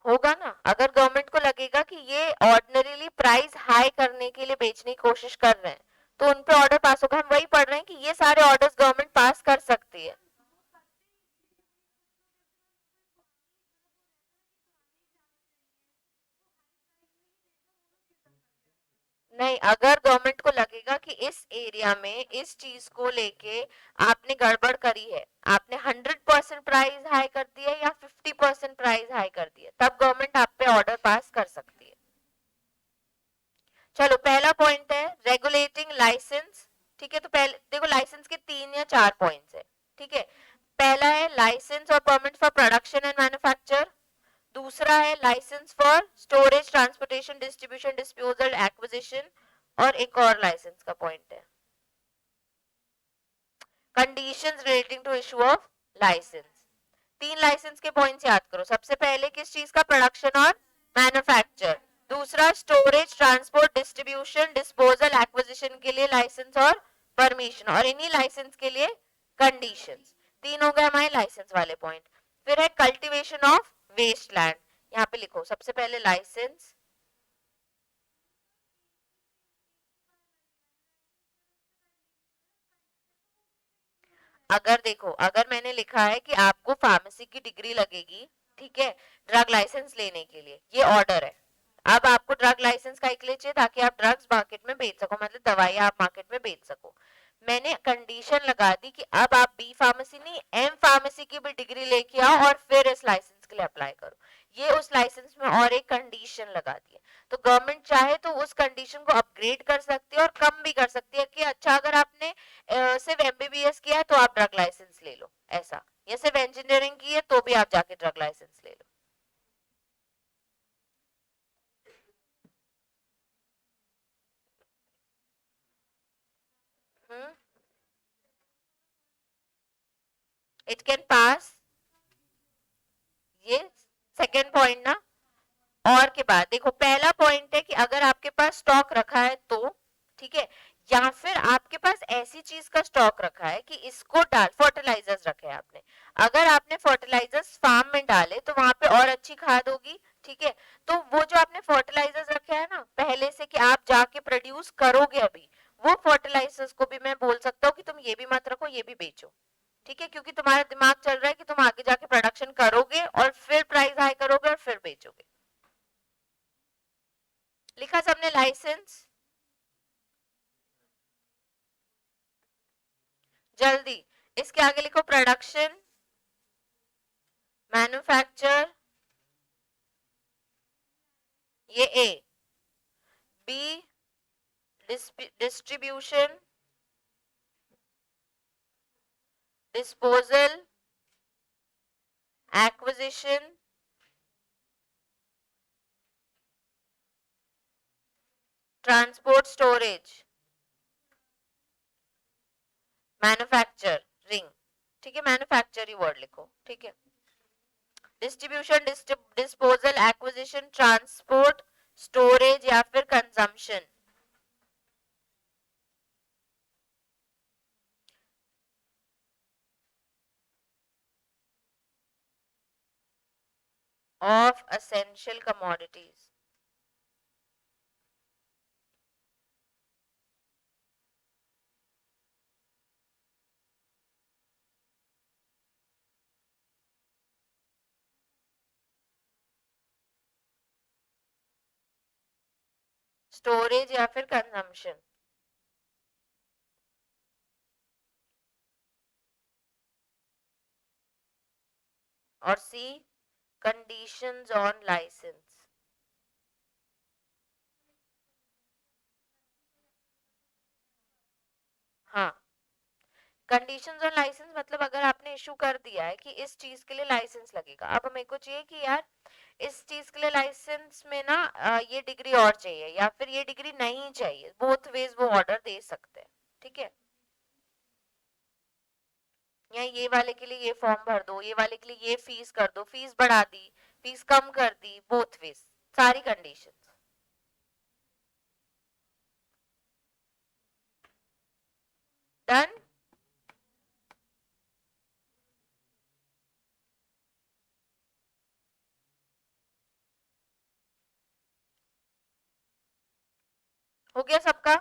होगा ना, अगर गवर्नमेंट को लगेगा कि ये ऑर्डिनरीली प्राइस हाई करने के लिए बेचने की कोशिश कर रहे हैं तो उन पे ऑर्डर पास होगा। हम वही पढ़ रहे हैं कि ये सारे ऑर्डर्स गवर्नमेंट पास कर सकती है। नहीं, अगर गवर्नमेंट को लगेगा कि इस एरिया में इस चीज को लेके आपने गड़बड़ करी है, आपने 100% प्राइस हाई कर दिया या 50% प्राइस हाई कर दिया, तब गवर्नमेंट आप पे ऑर्डर पास कर सकती है। चलो पहला पॉइंट है रेगुलेटिंग लाइसेंस। ठीक है, तो पहले देखो लाइसेंस के 3 या 4 पॉइंट्स है। ठीक है, पहला है लाइसेंस और permit for production and manufacture, दूसरा है licence for storage transportation distribution disposal acquisition, और एक और लाइसेंस का पॉइंट है conditions relating to issue of licence. तीन लाइसेंस के पॉइंट्स याद करो। सबसे पहले किस चीज का? Production or manufacture. दूसरा storage, transport, distribution, disposal, acquisition के लिए लाइसेंस और परमिशन, और इन्हीं लाइसेंस के लिए कंडीशंस। तीन हो गए हमारे लाइसेंस वाले पॉइंट। फिर है कल्टीवेशन ऑफ वेस्ट लैंड। यहाँ पे लिखो सबसे पहले लाइसेंस, अगर देखो अगर मैंने लिखा है कि आपको फार्मेसी की डिग्री लगेगी, ठीक है, ड्रग लाइसेंस लेने के लिए, ये ऑर्डर है। अब आपको ड्रग लाइसेंस का लिए चाहिए ताकि आप ड्रग्स मार्केट में बेच सको, मतलब दवाइयां आप मार्केट में बेच सको। मैंने कंडीशन लगा दी कि अब आप बी फार्मेसी नहीं एम फार्मेसी की भी डिग्री लेके आओ और फिर इस लाइसेंस के लिए अप्लाई करो। ये उस लाइसेंस में और एक कंडीशन लगा दी है। तो गवर्नमेंट चाहे तो उस कंडीशन को अपग्रेड कर सकती है और कम भी कर सकती है कि अच्छा अगर आपने सिर्फ एमबीबीएस किया है तो आप ड्रग लाइसेंस ले लो, ऐसा, या सिर्फ इंजीनियरिंग की है तो भी आप जाके ड्रग लाइसेंस ले लो। इट कैन पास, ये सेकेंड पॉइंट ना। और के बाद देखो पहला पॉइंट है कि अगर आपके पास स्टॉक रखा है तो, ठीक है, या फिर आपके पास ऐसी चीज का स्टॉक रखा है कि इसको डाल, फर्टिलाइजर्स रखे हैं आपने, अगर आपने फर्टिलाइजर्स फार्म में डाले तो वहां पे और अच्छी खाद होगी, ठीक है। तो वो जो आपने फर्टिलाइजर्स रखे हैं ना पहले से कि आप जाके प्रोड्यूस करोगे अभी, वो फर्टिलाइजर्स को भी मैं बोल सकता हूँ कि तुम ये भी मत रखो, ये भी बेचो, ठीक है, क्योंकि तुम्हारा दिमाग चल रहा है कि तुम आगे जाके प्रोडक्शन करोगे और फिर प्राइस हाई करोगे और फिर बेचोगे। लिखा सबने लाइसेंस? जल्दी, इसके आगे लिखो प्रोडक्शन, मैन्युफैक्चर, ये A. B distribution, disposal, acquisition, transport, storage, manufacturing, ठीक है, मैन्युफैक्चर ही वर्ड लिखो, ठीक है। Distribution, disposal, acquisition, transport, storage या फिर consumption. Of essential commodities. Storage या फिर कंजम्पशन। और सी कंडीशंस ऑन लाइसेंस। हाँ, कंडीशंस ऑन लाइसेंस मतलब अगर आपने इशू कर दिया है कि इस चीज के लिए लाइसेंस लगेगा, अब मेरे को चाहिए कि यार इस चीज के लिए लाइसेंस में ना ये डिग्री और चाहिए या फिर ये डिग्री नहीं चाहिए, बोथ वेज वो ऑर्डर दे सकते हैं, ठीक है। या ये वाले के लिए ये फॉर्म भर दो, ये वाले के लिए ये फीस कर दो, फीस बढ़ा दी, फीस कम कर दी, बोथ वेज, सारी कंडीशंस। डन। हो गया सबका?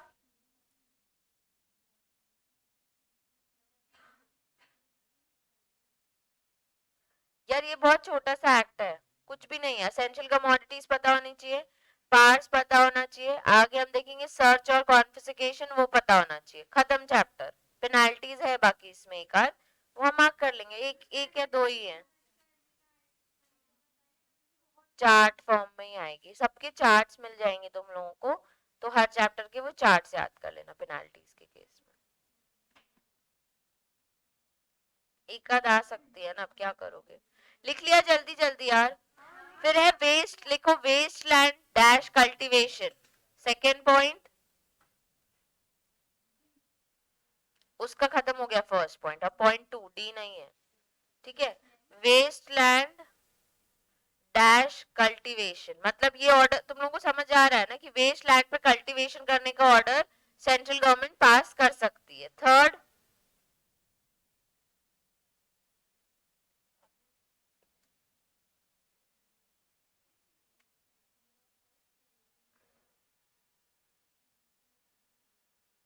यार ये बहुत छोटा सा एक्ट है, कुछ भी नहीं है। एसेंशियल कमोडिटीज पता होनी चाहिए, पार्ट्स पता होना चाहिए, आगे हम देखेंगे सर्च और कॉन्फिस्केशन, वो पता होना चाहिए, खत्म चैप्टर। पेनाल्टीज है बाकी इसमें एक आध, वो हम मार्क कर लेंगे, एक एक या दो ही है। चार्ट फॉर्म में ही आएगी, सबके चार्ट्स मिल जाएंगे तुम लोगों को, तो हर चैप्टर के वो चार्ट्स याद कर लेना पेनाल्टीज के केस में। एक आध आ सकती है ना, अब क्या करोगे। लिख लिया जल्दी जल्दी यार। फिर है वेस्ट, लिखो waste land dash cultivation, second point, उसका खत्म हो गया फर्स्ट पॉइंट, अब पॉइंट टू डी नहीं है, ठीक है। वेस्ट लैंड डैश कल्टीवेशन, मतलब ये ऑर्डर तुम लोगों को समझ आ रहा है ना कि वेस्ट लैंड पे कल्टीवेशन करने का ऑर्डर सेंट्रल गवर्नमेंट पास कर सकती है। थर्ड,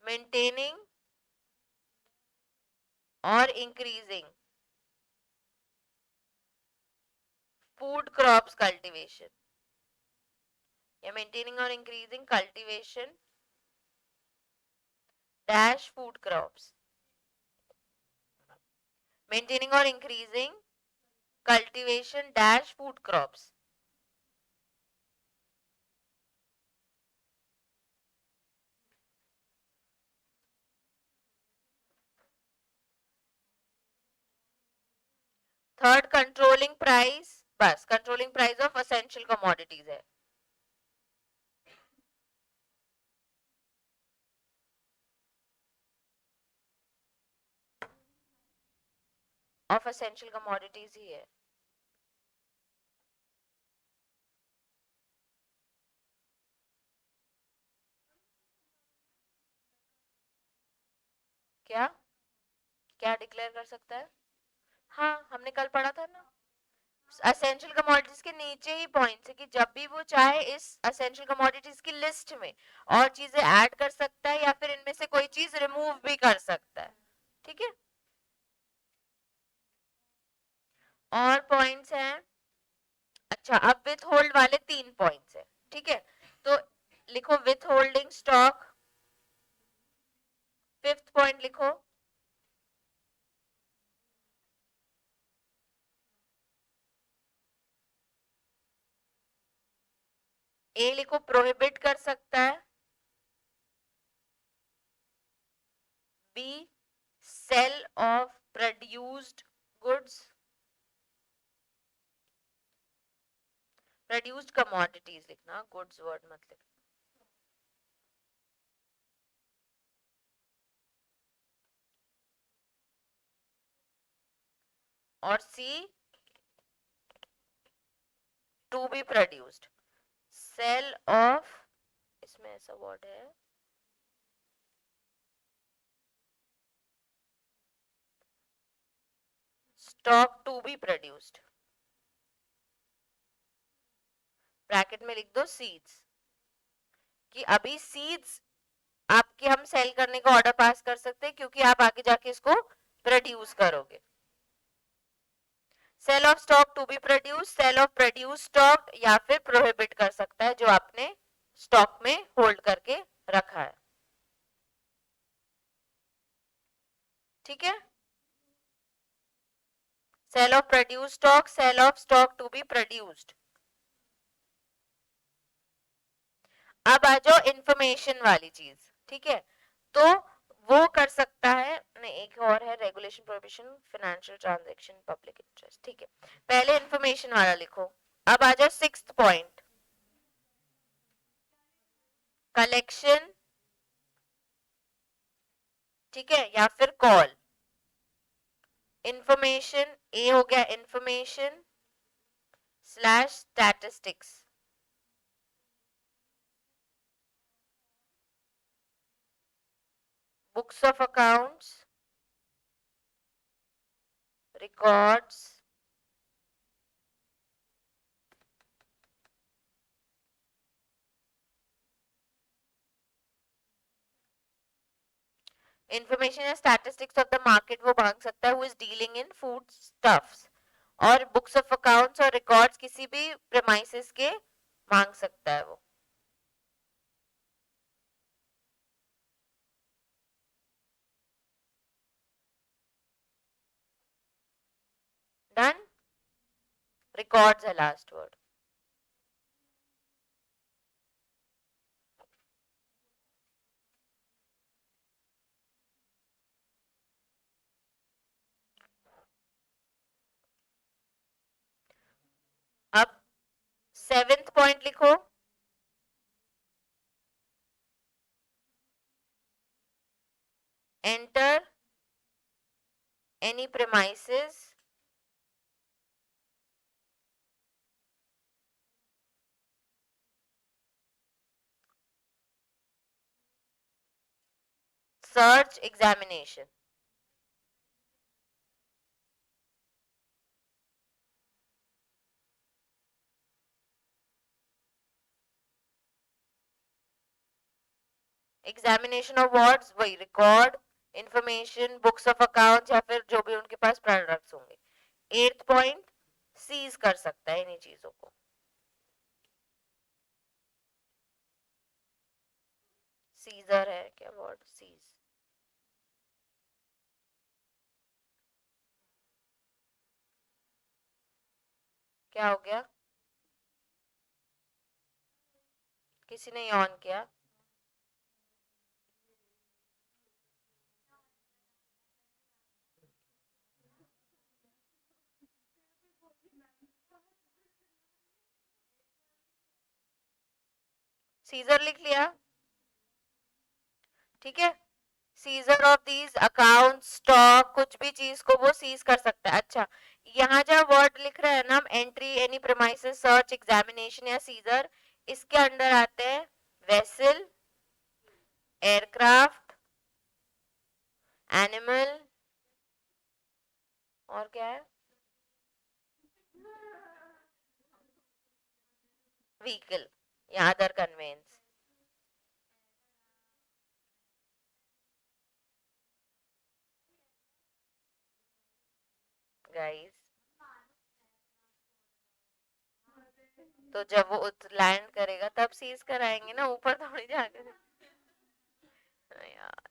मेंटेनिंग और इंक्रीजिंग फूड क्रॉप्स कल्टीवेशन, या मेंटेनिंग और increasing cultivation dash food crops, maintaining और increasing cultivation dash food crops. Third, controlling price, बस controlling price of essential commodities है। ऑफ असेंशियल कमोडिटीज ही है। क्या क्या डिक्लेयर कर सकता है? हाँ, हमने कल पढ़ा था ना, असेंशियल कमोडिटीज के नीचे ही पॉइंट है कि जब भी वो चाहे इस असेंशियल कमोडिटीज की लिस्ट में और चीजें ऐड कर सकता है या फिर इनमें से कोई चीज रिमूव भी कर सकता है। ठीक है, और पॉइंट्स हैं। अच्छा, अब विथ होल्ड वाले 3 पॉइंट्स है। ठीक है, तो लिखो with holding stock, fifth point लिखो। ए लिखो प्रोहिबिट कर सकता है, B sale of produced goods, produced commodities लिखना, गुड्स वर्ड मत लिखना। और C to be produced, sale of, इसमें ऐसा वर्ड है, stock to be produced, bracket में लिख दो सीड्स, कि अभी सीड्स आपके हम सेल करने का ऑर्डर पास कर सकते हैं क्योंकि आप आगे जाके इसको प्रोड्यूस करोगे। Sale of stock to be produce, sale of produce stock, या फिर प्रोहिबिट कर सकता है जो आपने स्टॉक में होल्ड करके रखा है। ठीक है, sale of produce stock, sale of stock to be produced. अब आ जाओ इंफॉर्मेशन वाली चीज। ठीक है, तो वो कर सकता है, नहीं एक और है regulation prohibition financial transaction public interest. ठीक है, पहले इंफॉर्मेशन वाला लिखो। अब आ जाओ सिक्स्थ पॉइंट, कलेक्शन, ठीक है, या फिर कॉल। इंफॉर्मेशन, ए हो गया information slash statistics, books of accounts, records, information या स्टैटिस्टिक्स ऑफ द मार्केट वो मांग सकता है who is dealing in food stuffs, और बुक्स ऑफ अकाउंट्स और रिकॉर्ड्स किसी भी प्रेमाइसिस के मांग सकता है वो। डन, रिकॉर्ड्स है लास्ट वर्ड। अब सेवेंथ पॉइंट लिखो, enter any premises search examination. Examination of words, वही record information, books of accounts या फिर जो भी उनके पास प्रोडक्ट्स होंगे. 8th पॉइंट, सीज कर सकता है इन्हीं चीजों को. सीजर है क्या वर्ड? सीज. क्या हो गया? किसी ने ऑन किया? सीजर लिख लिया, ठीक है. Scissor of these account, stock, कुछ भी चीज को वो सीज कर सकता है. अच्छा, यहाँ जब वर्ड लिख रहे हैं ना हम, entry any premises, search, examination या सीजर, इसके अंडर आते हैं वेसल, एयरक्राफ्ट, एनिमल, और क्या है? व्हीकल या अदर कन्वेंस. गाइस, तो जब वो लैंड करेगा तब सीज कराएंगे ना, ऊपर थोड़ी जाकर. यार,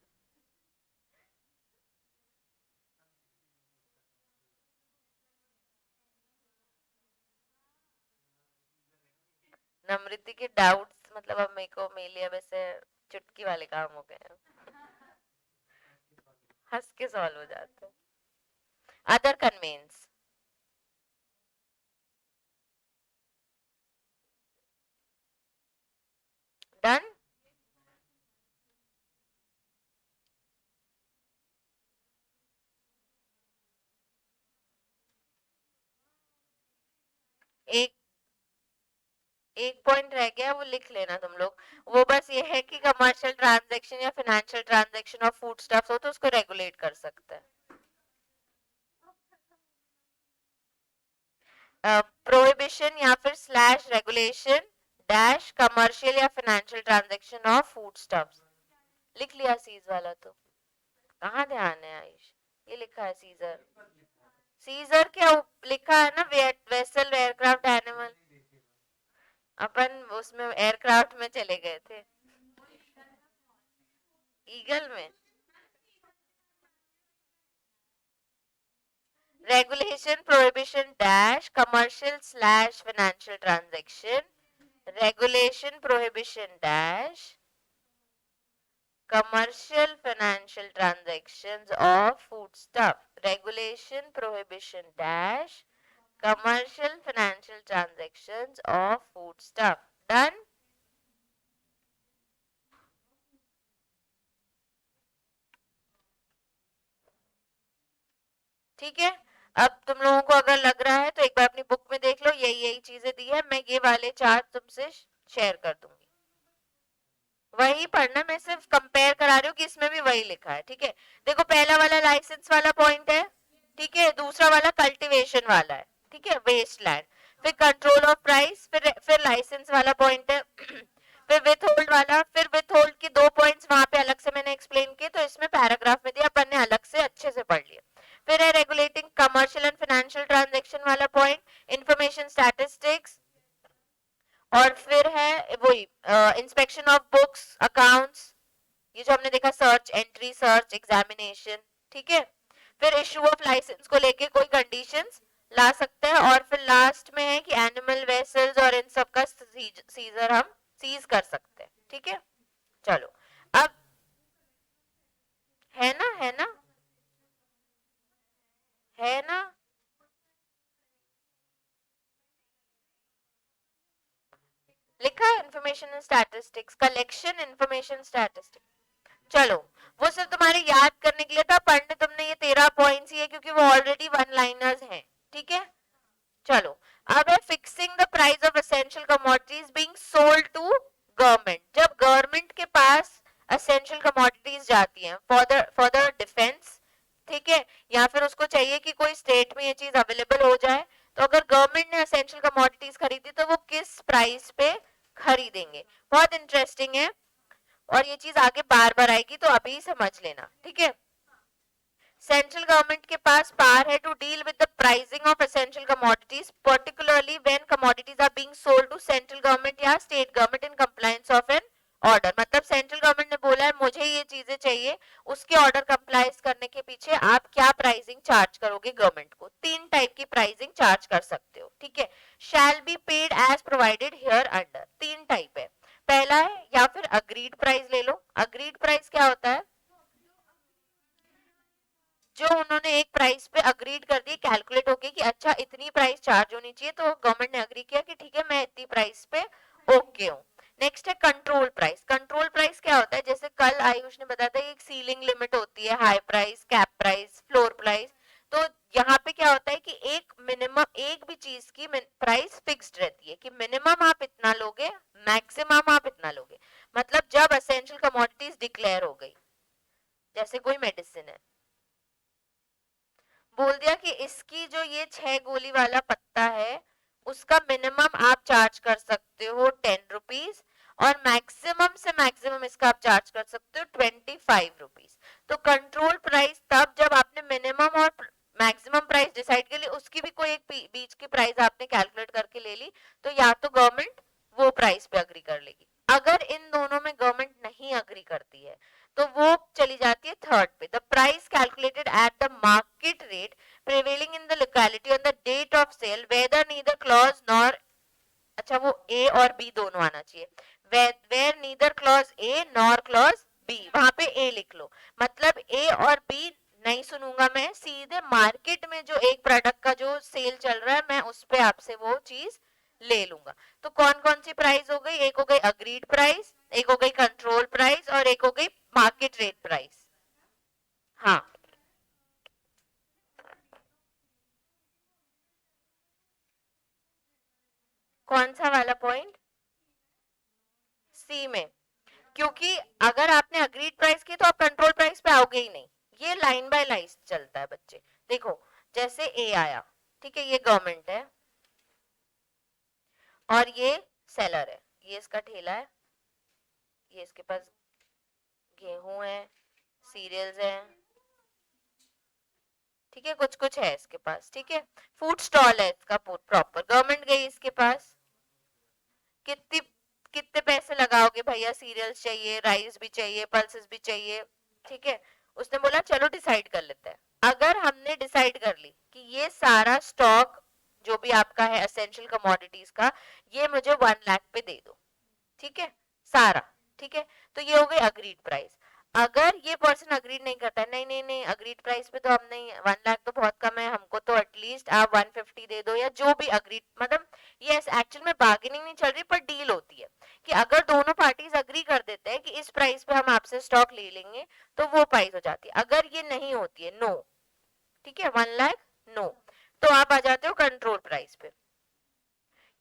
नम्रति के डाउट्स मतलब अब मेरे को मेलिया वैसे चुटकी वाले काम हो गए हैं, हंस के सॉल्व हो जाते हैं. Other conveyance. डन. एक एक पॉइंट रह गया, वो लिख लेना तुम लोग. वो बस ये है कि कमर्शियल ट्रांजैक्शन या financial transaction of food stuffs हो तो उसको रेगुलेट कर सकता है. प्रोहिबिशन या फिर स्लैश रेगुलेशन डैश कमर्शियल या financial transaction of food stuffs. लिख लिया सीज वाला तो. कहाँ ध्यान है आयुष? ये लिखा है सीजर. सीजर क्या लिखा है ना, वेसल, एयरक्राफ्ट, एनिमल. अपन उसमें एयरक्राफ्ट में चले गए थे, ईगल में. Regulation, prohibition dash commercial slash financial transaction. Regulation, prohibition dash commercial financial transactions of foodstuff. Regulation, prohibition dash commercial financial transactions of foodstuff. Done. ठीक है. अब तुम लोगों को अगर लग रहा है तो एक बार अपनी बुक में देख लो, यही यही चीजें दी है. मैं ये वाले चार्ट तुमसे शेयर कर दूंगी. वही पढ़ना, मैं सिर्फ कंपेयर करा रही हूँ कि इसमें भी वही लिखा है. ठीक है, देखो पहला वाला लाइसेंस वाला पॉइंट है, ठीक है. दूसरा वाला कल्टीवेशन वाला है, ठीक है, वेस्ट लैंड. फिर कंट्रोल ऑफ प्राइस, फिर लाइसेंस वाला पॉइंट है. फिर विथ होल्ड वाला, फिर विथ होल्ड की 2 पॉइंट्स वहां पे अलग से मैंने एक्सप्लेन किए, तो इसमें पैराग्राफ में दिया, अपन ने अलग से अच्छे से पढ़ लिया. फिर है regulating commercial and financial transaction वाला पॉइंट, इंफॉर्मेशन स्टैटिस्टिक्स, और फिर है वही इंस्पेक्शन ऑफ बुक्स अकाउंट्स, ये जो हमने देखा, सर्च एंट्री, सर्च एग्जामिनेशन. ठीक है. फिर इशू ऑफ लाइसेंस को लेके कोई कंडीशंस ला सकते हैं, और फिर लास्ट में है कि एनिमल वेसल्स और इन सब का सीजर हम सीज कर सकते हैं. ठीक है. चलो, अब है ना, है ना, है ना. लिखा है information statistics, collection information statistics. चलो, वो सिर्फ तुम्हारे याद करने के लिए था, पढ़ने तुमने ये 13 पॉइंट्स ही है क्योंकि वो ऑलरेडी वन लाइनर्स हैं. ठीक है. चलो, अब है fixing the price of essential commodities being sold to government. जब गवर्नमेंट के पास असेंशियल कमोडिटीज जाती हैं फॉर द डिफेंस, ठीक है, या फिर उसको चाहिए कि कोई स्टेट में ये चीज अवेलेबल हो जाए, तो अगर गवर्नमेंट ने असेंशियल कमोडिटीज खरीदी तो वो किस प्राइस पे खरीदेंगे। बहुत इंटरेस्टिंग है और ये चीज आगे बार बार आएगी, तो अभी समझ लेना, ठीक है। सेंट्रल गवर्नमेंट के पास पावर है to deal with the pricing of essential commodities, particularly when commodities are being sold to central government या state government in compliance of an order. मतलब सेंट्रल गवर्नमेंट ने बोला है मुझे ये चीजें चाहिए, उसके ऑर्डर कंप्लाइज करने के पीछे आप क्या प्राइसिंग चार्ज करोगे गवर्नमेंट को। तीन टाइप की प्राइसिंग चार्ज कर सकते हो, ठीक है। Shall be paid as provided hereunder, तीन टाइप है। पहला है या फिर अग्रीड प्राइस ले लो। अग्रीड प्राइस क्या होता है, जो उन्होंने एक प्राइस पे अग्रीड कर दी, कैलकुलेट होके कि अच्छा इतनी प्राइस चार्ज होनी चाहिए, तो गवर्नमेंट ने अग्री किया कि ठीक है मैं इतनी प्राइस पे ओके हूँ। नेक्स्ट है कंट्रोल प्राइस। कंट्रोल प्राइस क्या होता है, जैसे कल आयुष ने बताया था एक सीलिंग लिमिट होती है, high price, cap price, floor price. तो यहाँ पे क्या होता है कि एक मिनिमम, एक भी चीज की प्राइस फिक्स्ड रहती है कि मिनिमम आप इतना लोगे, मैक्सिमम आप इतना लोगे। मतलब जब एसेंशियल कमोडिटीज डिक्लेयर हो गई, जैसे कोई मेडिसिन है, बोल दिया कि इसकी जो ये 6 गोली वाला पत्ता है उसका मिनिमम आप चार्ज कर सकते हो 10 रुपीज और मैक्सिमम से मैक्सिमम इसका आप चार्ज कर सकते हो 25 रुपीज। तो कंट्रोल प्राइस तब जब आपने मिनिमम और मैक्सिमम प्राइस डिसाइड कर ली, उसकी भी कोई एक बीच की प्राइस आपने कैलकुलेट करके ले ली, तो या तो गवर्नमेंट वो प्राइस पे अग्री कर लेगी। अगर इन दोनों में गवर्नमेंट नहीं अग्री करती है तो वो चली जाती है थर्ड पे, the price calculated at the market rate prevailing in the locality on the date of sale whether neither clause nor, अच्छा वो ए और बी दोनों आना चाहिए, where neither clause A nor clause B, वहां पे ए लिख लो। मतलब ए और बी नहीं सुनूंगा मैं, सीधे मार्केट में जो एक प्रोडक्ट का जो सेल चल रहा है मैं उस पे आपसे वो चीज ले लूंगा। तो कौन कौन सी प्राइस हो गई, एक हो गई अग्रीड प्राइस, एक हो गई कंट्रोल प्राइस और एक हो गई मार्केट रेट प्राइस। हाँ, कौन सा वाला पॉइंट, सी में, क्योंकि अगर आपने अग्रीड प्राइस की तो आप कंट्रोल प्राइस पे आओगे ही नहीं। ये लाइन बाय लाइन चलता है बच्चे। देखो जैसे ए आया, ठीक है, ये गवर्नमेंट है और ये सेलर है, ये इसका ठेला है, ये इसके पास गेहूं है, सीरियल्स है, ठीक है, कुछ कुछ है इसके पास, ठीक है, फूड स्टॉल है इसका प्रॉपर, गवर्नमेंट गई इसके पास, कितनी कितने पैसे लगाओगे भैया, सीरियल्स चाहिए, राइस भी चाहिए, पल्सेस भी चाहिए, ठीक है। उसने बोला चलो डिसाइड कर लेते हैं। अगर हमने डिसाइड कर ली कि ये सारा स्टॉक जो भी आपका है एसेंशियल कमोडिटीज का, ये मुझे 1 लाख पे दे दो, ठीक है, सारा, ठीक है, तो ये हो गई अग्रीड प्राइस। अगर ये पर्सन अग्रीड नहीं करता है, नहीं नहीं नहीं अग्रीड प्राइस पे तो हम नहीं, 1 लाख तो बहुत कम है, हमको तो एटलीस्ट आप 150 दे दो, या जो भी अग्रीड, मतलब ये एक्चुअल में बार्गेनिंग नहीं चल रही पर डील होती है कि अगर दोनों पार्टीज अग्री कर देते हैं कि इस प्राइस पे हम आपसे स्टॉक ले लेंगे तो वो प्राइस हो जाती है। अगर ये नहीं होती है, नो, ठीक है, 1 लाख नो, तो आप आ जाते हो कंट्रोल प्राइस पे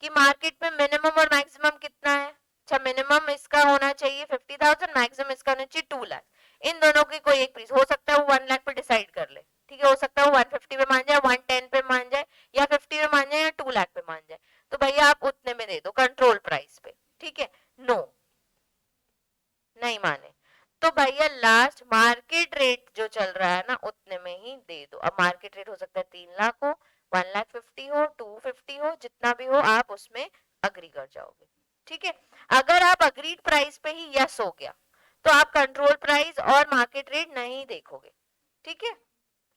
कि मार्केट में मिनिमम और मैक्सिमम कितना है। अच्छा, मिनिमम इसका होना चाहिए 50,000, मैक्सिमम इसका होना चाहिए 2 लाख। इन दोनों की कोई एक प्राइस हो सकता है वो 1 लाख पे डिसाइड कर ले, ठीक है, हो सकता है वो 150 पे मान जाए, 110 पे मान जाए, या 50 पे मान जाए, या 2 लाख पे मान जाए, तो भैया आप उतने में दे दो कंट्रोल प्राइस पे, ठीक है। नो, नहीं माने तो भैया लास्ट मार्केट रेट जो चल रहा है ना उतने में ही दे दो। अब मार्केट रेट हो सकता है 3 लाख हो, 1,50,000 हो, 250 हो, जितना भी हो आप उसमें अग्री कर जाओगे, ठीक है। अगर आप अग्रीड प्राइस पे ही यस हो गया तो आप कंट्रोल प्राइस और मार्केट रेट नहीं देखोगे, ठीक है,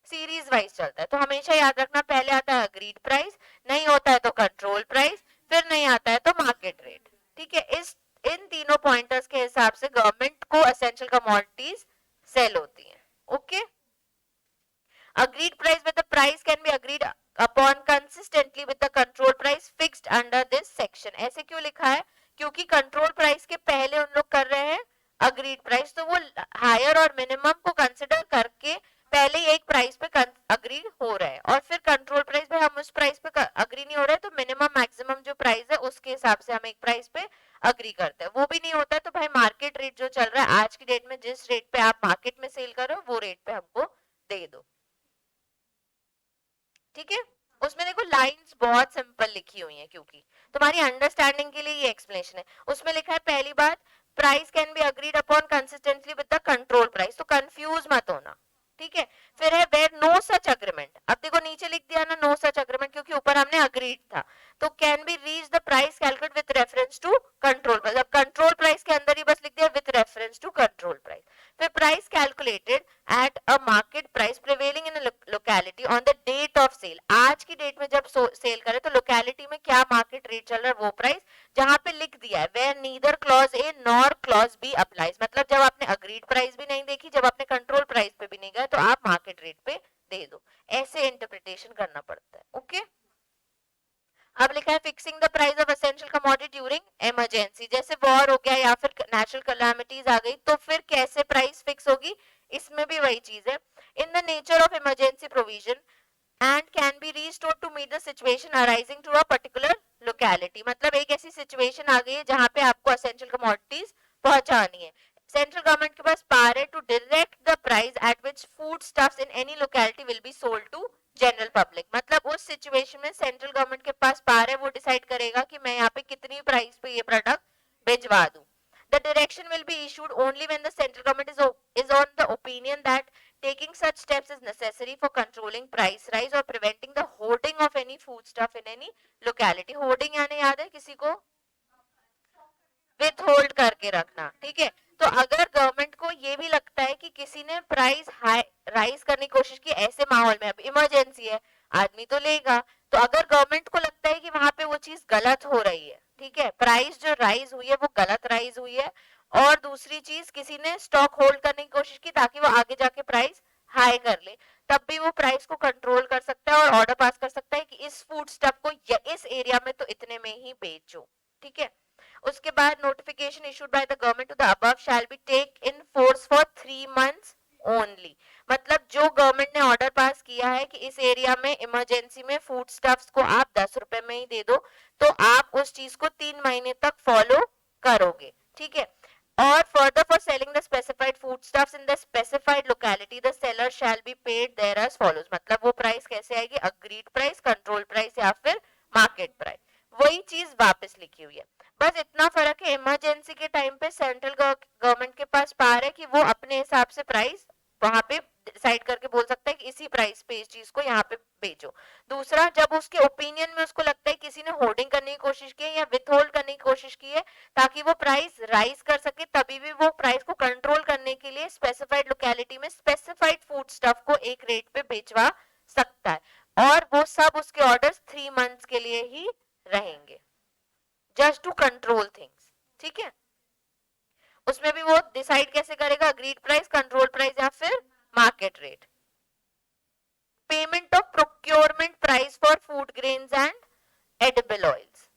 सीरीज वाइज चलता है। तो हमेशा याद रखना, पहले आता है अग्रीड प्राइस, नहीं होता है तो कंट्रोल प्राइस, फिर नहीं आता है तो मार्केट रेट, ठीक है। इस इन तीनों पॉइंटर्स के हिसाब से गवर्नमेंट को एसेंशियल कमोडिटीज सेल होती हैं, okay. Agreed price where the price can be agreed upon consistently with the control price fixed under this section. ऐसे क्यों लिखा है, क्योंकि कंट्रोल प्राइस के पहले उन लोग कर रहे हैं अग्रीड प्राइस, तो वो हायर और मिनिमम को कंसिडर करके पहले ही एक प्राइस पे अग्री हो रहा है, और फिर कंट्रोल प्राइस पे हम उस प्राइस पे अग्री नहीं हो रहे, तो मिनिमम मैक्सिमम जो प्राइस है उसके हिसाब से हम एक प्राइस पे अग्री करते हैं। वो भी नहीं होता है तो भाई मार्केट मार्केट रेट जो चल रहा है आज की डेट में, जिस रेट पे आप मार्केट में सेल कर रहे हो वो रेट पे हमको दे दो। ठीक है, उसमें देखो लाइंस बहुत सिंपल लिखी हुई हैं, क्योंकि तुम्हारी अंडरस्टैंडिंग के लिए ये एक्सप्लेनेशन है। उसमें लिखा है पहली बात, price can be agreed upon consistently with the control price, तो कंफ्यूज मत होना। ठीक है, फिर है वेयर नो सच अग्रीमेंट, अब देखो नीचे लिख दिया ना नो सच अग्रीमेंट, क्योंकि ऊपर हमने अग्रीड था। तो can be reach the price calculate with reference to control price, अब कंट्रोल प्राइस के अंदर ही बस लिख दिया with reference to control price. फिर price calculated at a market price prevailing in locality on the date of sale, आज की डेट में जब सेल करें तो लोकेलिटी में क्या मार्केट रेट चल रहा है वो प्राइस, जहां पे लिख दिया है where neither clause A nor clause B applies, मतलब जब आपने अग्रीड प्राइस भी नहीं देखी, जब आपने कंट्रोल प्राइस पे भी नहीं गए, तो आप मार्केट रेट पे दे दो। ऐसे इंटरप्रिटेशन करना पड़ता है। ओके, अब लिखा है fixing the price of essential commodity during emergency, जैसे वॉर हो गया या फिर नेचुरल कैलामिटीज आ गई, तो फिर कैसे प्राइस फिक्स होगी, इसमें भी वही चीज है। In the nature of emergency provision and can be restored to meet the situation arising to a particular locality, मतलब एक ऐसी सिचुएशन आ गई है जहां पे आपको एसेंशियल कमोडिटीज पहुंचानी है। सेंट्रल गवर्नमेंट के पास पावर है to direct the price at which food stuffs in any locality will be sold to general public, मतलब उस सिचुएशन में सेंट्रल गवर्नमेंट के पास पावर है, वो डिसाइड करेगा कि मैं यहाँ पे कितनी प्राइस पे ये प्रोडक्ट भिजवा दूं। The direction will be issued only when the central government is on the opinion that taking such steps is necessary for controlling price rise or preventing the hoarding of any foodstuff in any locality. Hoarding यानी याद है किसी को, विथ होल्ड करके रखना। ठीक है, तो अगर गवर्नमेंट को ये भी लगता है कि किसी ने प्राइस हाई राइज करने की कोशिश की ऐसे माहौल में, अब इमरजेंसी है आदमी तो लेगा, तो अगर गवर्नमेंट को लगता है कि वहां पे वो चीज गलत हो रही है, ठीक है, प्राइस जो राइज हुई है वो गलत राइज हुई है, और दूसरी चीज किसी ने स्टॉक होल्ड करने की कोशिश की ताकि वो आगे जाके प्राइस हाई कर ले, तब भी वो प्राइस को कंट्रोल कर सकता है और ऑर्डर पास कर सकता है कि इस फूड स्टफ को इस एरिया में तो इतने में ही बेचो। ठीक है, उसके बाद notification issued by the government to the above shall be take in force for 3 months only, मतलब जो गवर्नमेंट ने ऑर्डर पास किया है कि इस एरिया में इमरजेंसी में फूड स्टफ्स को आप 10 रुपए में ही दे दो, तो आप उस चीज को 3 महीने तक फॉलो करोगे। ठीक है, और further for selling the specified foodstuffs in the specified locality the seller shall be paid there as follows, मतलब वो प्राइस कैसे आएगी, अग्रीड प्राइस, कंट्रोल प्राइस या फिर मार्केट प्राइस, वही चीज वापस लिखी हुई है। बस इतना फर्क है, इमरजेंसी के टाइम पे सेंट्रल गवर्नमेंट के पास पावर है कि वो अपने हिसाब से प्राइस वहां पे डिसाइड करके बोल सकता है कि इसी प्राइस पे इस चीज को यहाँ पे बेचो। दूसरा, जब उसके ओपिनियन में उसको लगता है किसी ने होर्डिंग करने की कोशिश की है या विथहोल्ड करने की कोशिश की है ताकि वो प्राइस राइज कर सके, तभी भी वो प्राइस को कंट्रोल करने के लिए स्पेसिफाइड लोकेलिटी में स्पेसिफाइड फूड स्टफ को एक रेट पे बेचवा सकता है, और वो सब उसके ऑर्डर्स 3 मंथ्स के लिए ही रहेंगे, जस्ट टू कंट्रोल थिंग्स। ठीक है, उसमें भी वो डिसाइड कैसे करेगा, अग्रीड प्राइस, कंट्रोल प्राइस या फिर market rate. Payment of procurement price for food grains and edible oils,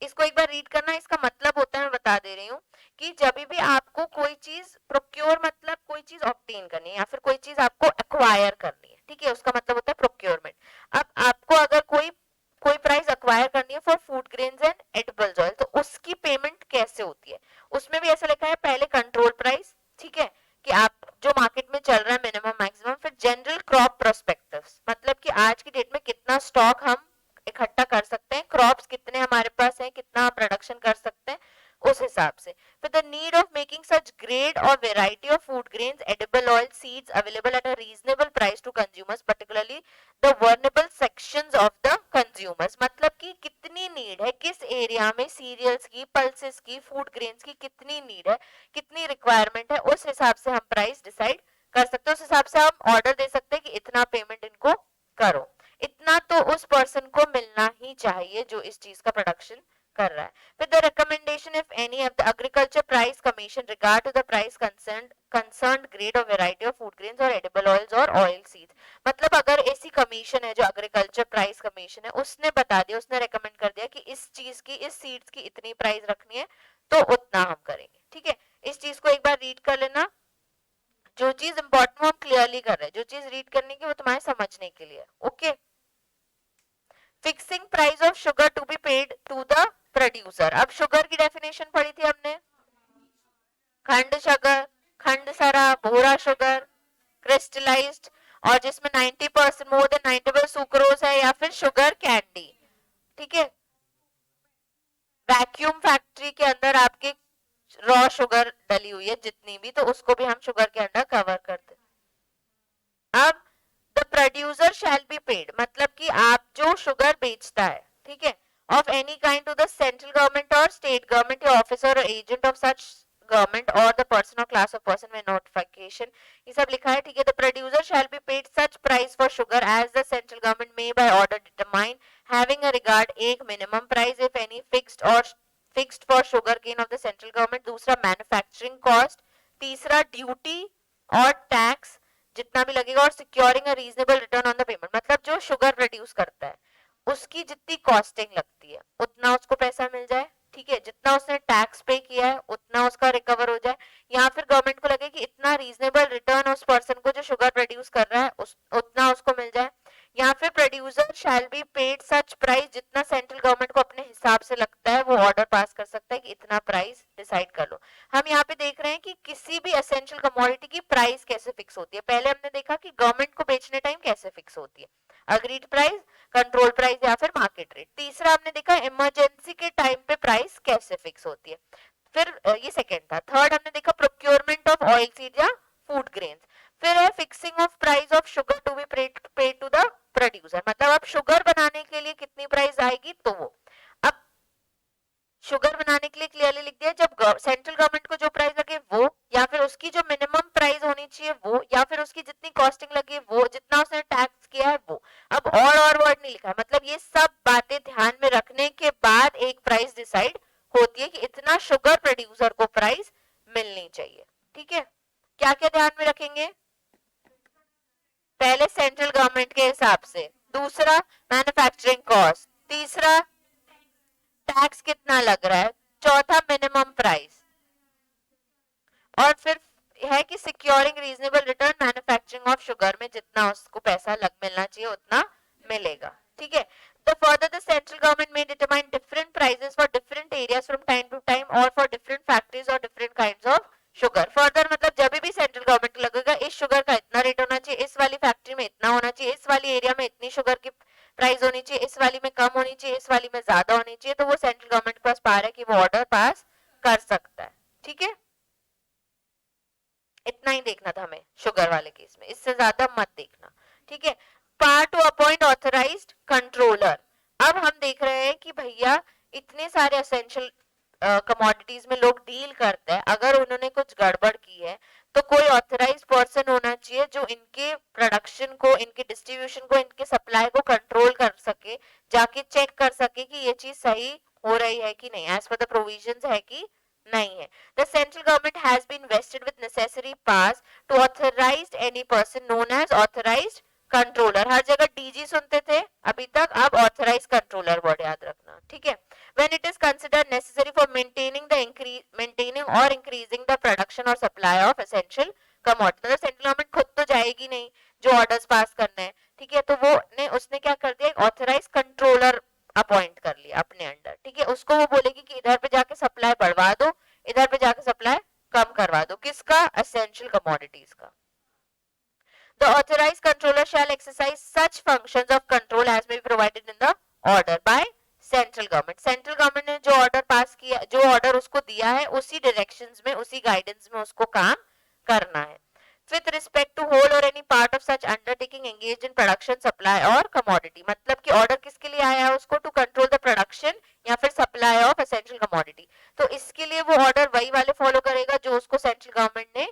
इसको एक बार रीड करना, इसका मतलब होता है, मैं बता दे रही हूँ कि जब भी आपको कोई चीज प्रोक्योर, मतलब कोई चीज ऑब्टेन करनी है या फिर कोई चीज आपको एक्वायर करनी है, ठीक है, उसका मतलब होता है प्रोक्योरमेंट। अब आपको अगर कोई प्राइस एक्वायर करनी है for food grains and edibles oil, तो उसकी पेमेंट कैसे होती है, उसमें भी ऐसा लिखा है, पहले कंट्रोल प्राइस, ठीक है, कि आप जो मार्केट में चल रहा है मिनिमम मैक्सिमम, फिर जनरल क्रॉप प्रोस्पेक्टिव्स, मतलब कि आज की डेट में कितना स्टॉक हम इकट्ठा कर सकते हैं, क्रॉप्स कितने हमारे पास हैं, कितना प्रोडक्शन कर सकते हैं, उस हिसाब से। फिर the need of making such grade और variety of food grains, edible oil, seeds available at a reasonable price to consumers, particularly the vulnerable sections of the consumers, मतलब कि कितनी नीड है, किस एरिया में सीरियल्स की, पल्सेस की, फूड ग्रेन्स की कितनी नीड है, कितनी रिक्वायरमेंट है, उस हिसाब से हम प्राइस डिसाइड कर सकते हैं, उस हिसाब से हम ऑर्डर दे सकते हैं कि इतना पेमेंट इनको करो, इतना तो उस पर्सन को मिलना ही चाहिए जो इस चीज का प्रोडक्शन कर रहा है। फिर the recommendation if any of the agriculture price commission regard to the price concerned grade or variety of food grains or edible oils or oil seeds, मतलब अगर ऐसी कमीशन है जो एग्रीकल्चर प्राइस कमीशन है, उसने बता दिया, उसने रिकमेंड कर दिया कि इस चीज की, इस सीड्स की इतनी प्राइस रखनी है, तो उतना हम करेंगे। ठीक है, इस चीज को एक बार रीड कर लेना, जो चीज इंपॉर्टेंट हम क्लियरली कर रहे हैं, जो चीज रीड करने की वो तुम्हारे समझने के लिए। Okay, fixing price of sugar to be paid to the producer, अब शुगर की डेफिनेशन पढ़ी थी हमने, खंड शुगर, खंड सरा, भूरा शुगर, क्रिस्टलाइज्ड, और जिसमें 90% मोर देन 90% सुक्रोज है, या फिर शुगर कैंडी। ठीक है, वैक्यूम फैक्ट्री के अंदर आपके रॉ शुगर डली हुई है जितनी भी, तो उसको भी हम शुगर के अंडर कवर करते हैं। अब the producer shall be paid, मतलब कि आप जो शुगर बेचता है, ठीक है, of any kind to the central government or state government officer or agent of such government or the person or class of person में नोटिफिकेशन, ये सब लिखा है। ठीक है, the producer shall be paid such price for sugar as the central government may by order determine having a regard, एक minimum price if any fixed for sugarcane of the central government, दूसरा मैन्युफैक्चरिंग कॉस्ट, तीसरा ड्यूटी और टैक्स जितना भी लगेगा, और securing a reasonable return on the payment, मतलब जो शुगर प्रोड्यूस करता है उसकी जितनी कॉस्टिंग लगती है उतना उसको पैसा मिल जाए। ठीक है, जितना उसने टैक्स पे किया है उतना उसका रिकवर हो जाए, या फिर गवर्नमेंट को लगे कि इतना रीजनेबल रिटर्न उस पर्सन को जो शुगर प्रोड्यूस कर रहा है उतना उसको मिल जाए, या फिर producer shall be paid such price, जितना सेंट्रल गवर्नमेंट को अपने हिसाब से लगता है वो ऑर्डर पास कर सकता है कि इतना प्राइस डिसाइड कर लो। हम यहाँ पे देख रहे हैं कि किसी भी एसेंशियल कमोडिटी की प्राइस कैसे फिक्स होती है। पहले हमने देखा कि गवर्नमेंट को बेचने टाइम कैसे फिक्स होती है, अग्रीड प्राइस, कंट्रोल प्राइस या फिर मार्केट रेट। तीसरा हमने देखा इमरजेंसी के टाइम पे प्राइस कैसे फिक्स होती है। फिर ये सेकेंड था। थर्ड हमने देखा प्रोक्योरमेंट ऑफ ऑयल सीड या फूड ग्रेन्स। फिर है fixing of price of sugar to be paid to the producer, मतलब अब शुगर बनाने के लिए कितनी प्राइस आएगी, तो वो अब शुगर बनाने के लिए क्लियरली लिख दिया, जब सेंट्रल गवर्नमेंट को जो प्राइस लगे वो, या फिर उसकी जो मिनिमम प्राइस होनी चाहिए वो, या फिर उसकी जितनी कॉस्टिंग लगी वो, जितना उसने टैक्स किया है वो। अब और वर्ड नहीं लिखा है, मतलब ये सब बातें ध्यान में रखने के बाद एक प्राइस डिसाइड होती है कि इतना शुगर प्रोड्यूसर को प्राइस मिलनी चाहिए। ठीक है, क्या क्या ध्यान में रखेंगे, पहले सेंट्रल गवर्नमेंट के हिसाब से, दूसरा मैन्युफैक्चरिंग कॉस्ट, तीसरा टैक्स कितना लग रहा है, चौथा मिनिमम प्राइस, और फिर है कि securing reasonable return manufacturing of sugar में जितना उसको पैसा लग मिलना चाहिए उतना मिलेगा। ठीक है, the further the central government may determine different prices for different areas from time to time और फॉर डिफरेंट फैक्ट्रीज और different kinds of sugar. Further मतलब जब भी सेंट्रल गवर्नमेंट लगेगा इस शुगर का इतना रेट होना चाहिए, इस वाली फैक्ट्री में इतना होना चाहिए, इस वाली एरिया में इतनी शुगर की प्राइस होनी चाहिए, इस वाली में कम होनी चाहिए, इस वाली में ज्यादा होनी चाहिए, तो वो सेंट्रल गवर्नमेंट के पास पावर है कि वो ऑर्डर पास कर सकता है। ठीक है, इतना ही देखना था हमें शुगर वाले केस में, इससे ज्यादा मत देखना। ठीक है, part two appoint authorised controller. अब हम देख रहे हैं कि भैया इतने सारे एसेंशियल कमोडिटीज में लोग डील करते हैं, अगर उन्होंने कुछ गड़बड़ की है तो कोई ऑथराइज पर्सन होना चाहिए जो इनके प्रोडक्शन को, इनके डिस्ट्रीब्यूशन को, इनके सप्लाई को कंट्रोल कर सके, जाके चेक कर सके कि ये चीज सही हो रही है कि नहीं, एज पर द प्रोविजंस है कि नहीं है। The central government has been vested with necessary powers to authorize any person known as authorized controller. हर जगह डीजी सुनते थे अभी तक, अब authorized controller वर्ड याद रखना। ठीक है, when it is considered necessary for maintaining or increasing the production or supply of essential commodity, मतलब सेंट्रल गवर्नमेंट खुद तो जाएगी नहीं जो ऑर्डर्स पास करने हैं। ठीक है, तो वो ने उसने क्या कर दिया, एक ऑथराइज कंट्रोलर अपॉइंट कर लिया अपने अंडर। ठीक है, उसको वो बोलेगी कि इधर पे जाके सप्लाई बढ़वा दो, इधर पे जाके सप्लाई कम करवा दो, किसका, एसेंशियल कमोडिटीज का। The authorized controller shall exercise such functions of control as may be provided in the order by central government. Central government ने जो ऑर्डर पास किया, जो ऑर्डर उसको दिया है, उसी डायरेक्शंस में, उसी गाइडेंस में उसको काम करना है। With respect to whole or any part of such undertaking engaged in production, supply or commodity, मतलब कि ऑर्डर किसके लिए आया है, उसको टू कंट्रोल द प्रोडक्शन या फिर सप्लाई ऑफ एसेंशियल कमोडिटी, तो इसके लिए वो ऑर्डर वही वाले फॉलो करेगा जो उसको सेंट्रल गवर्नमेंट ने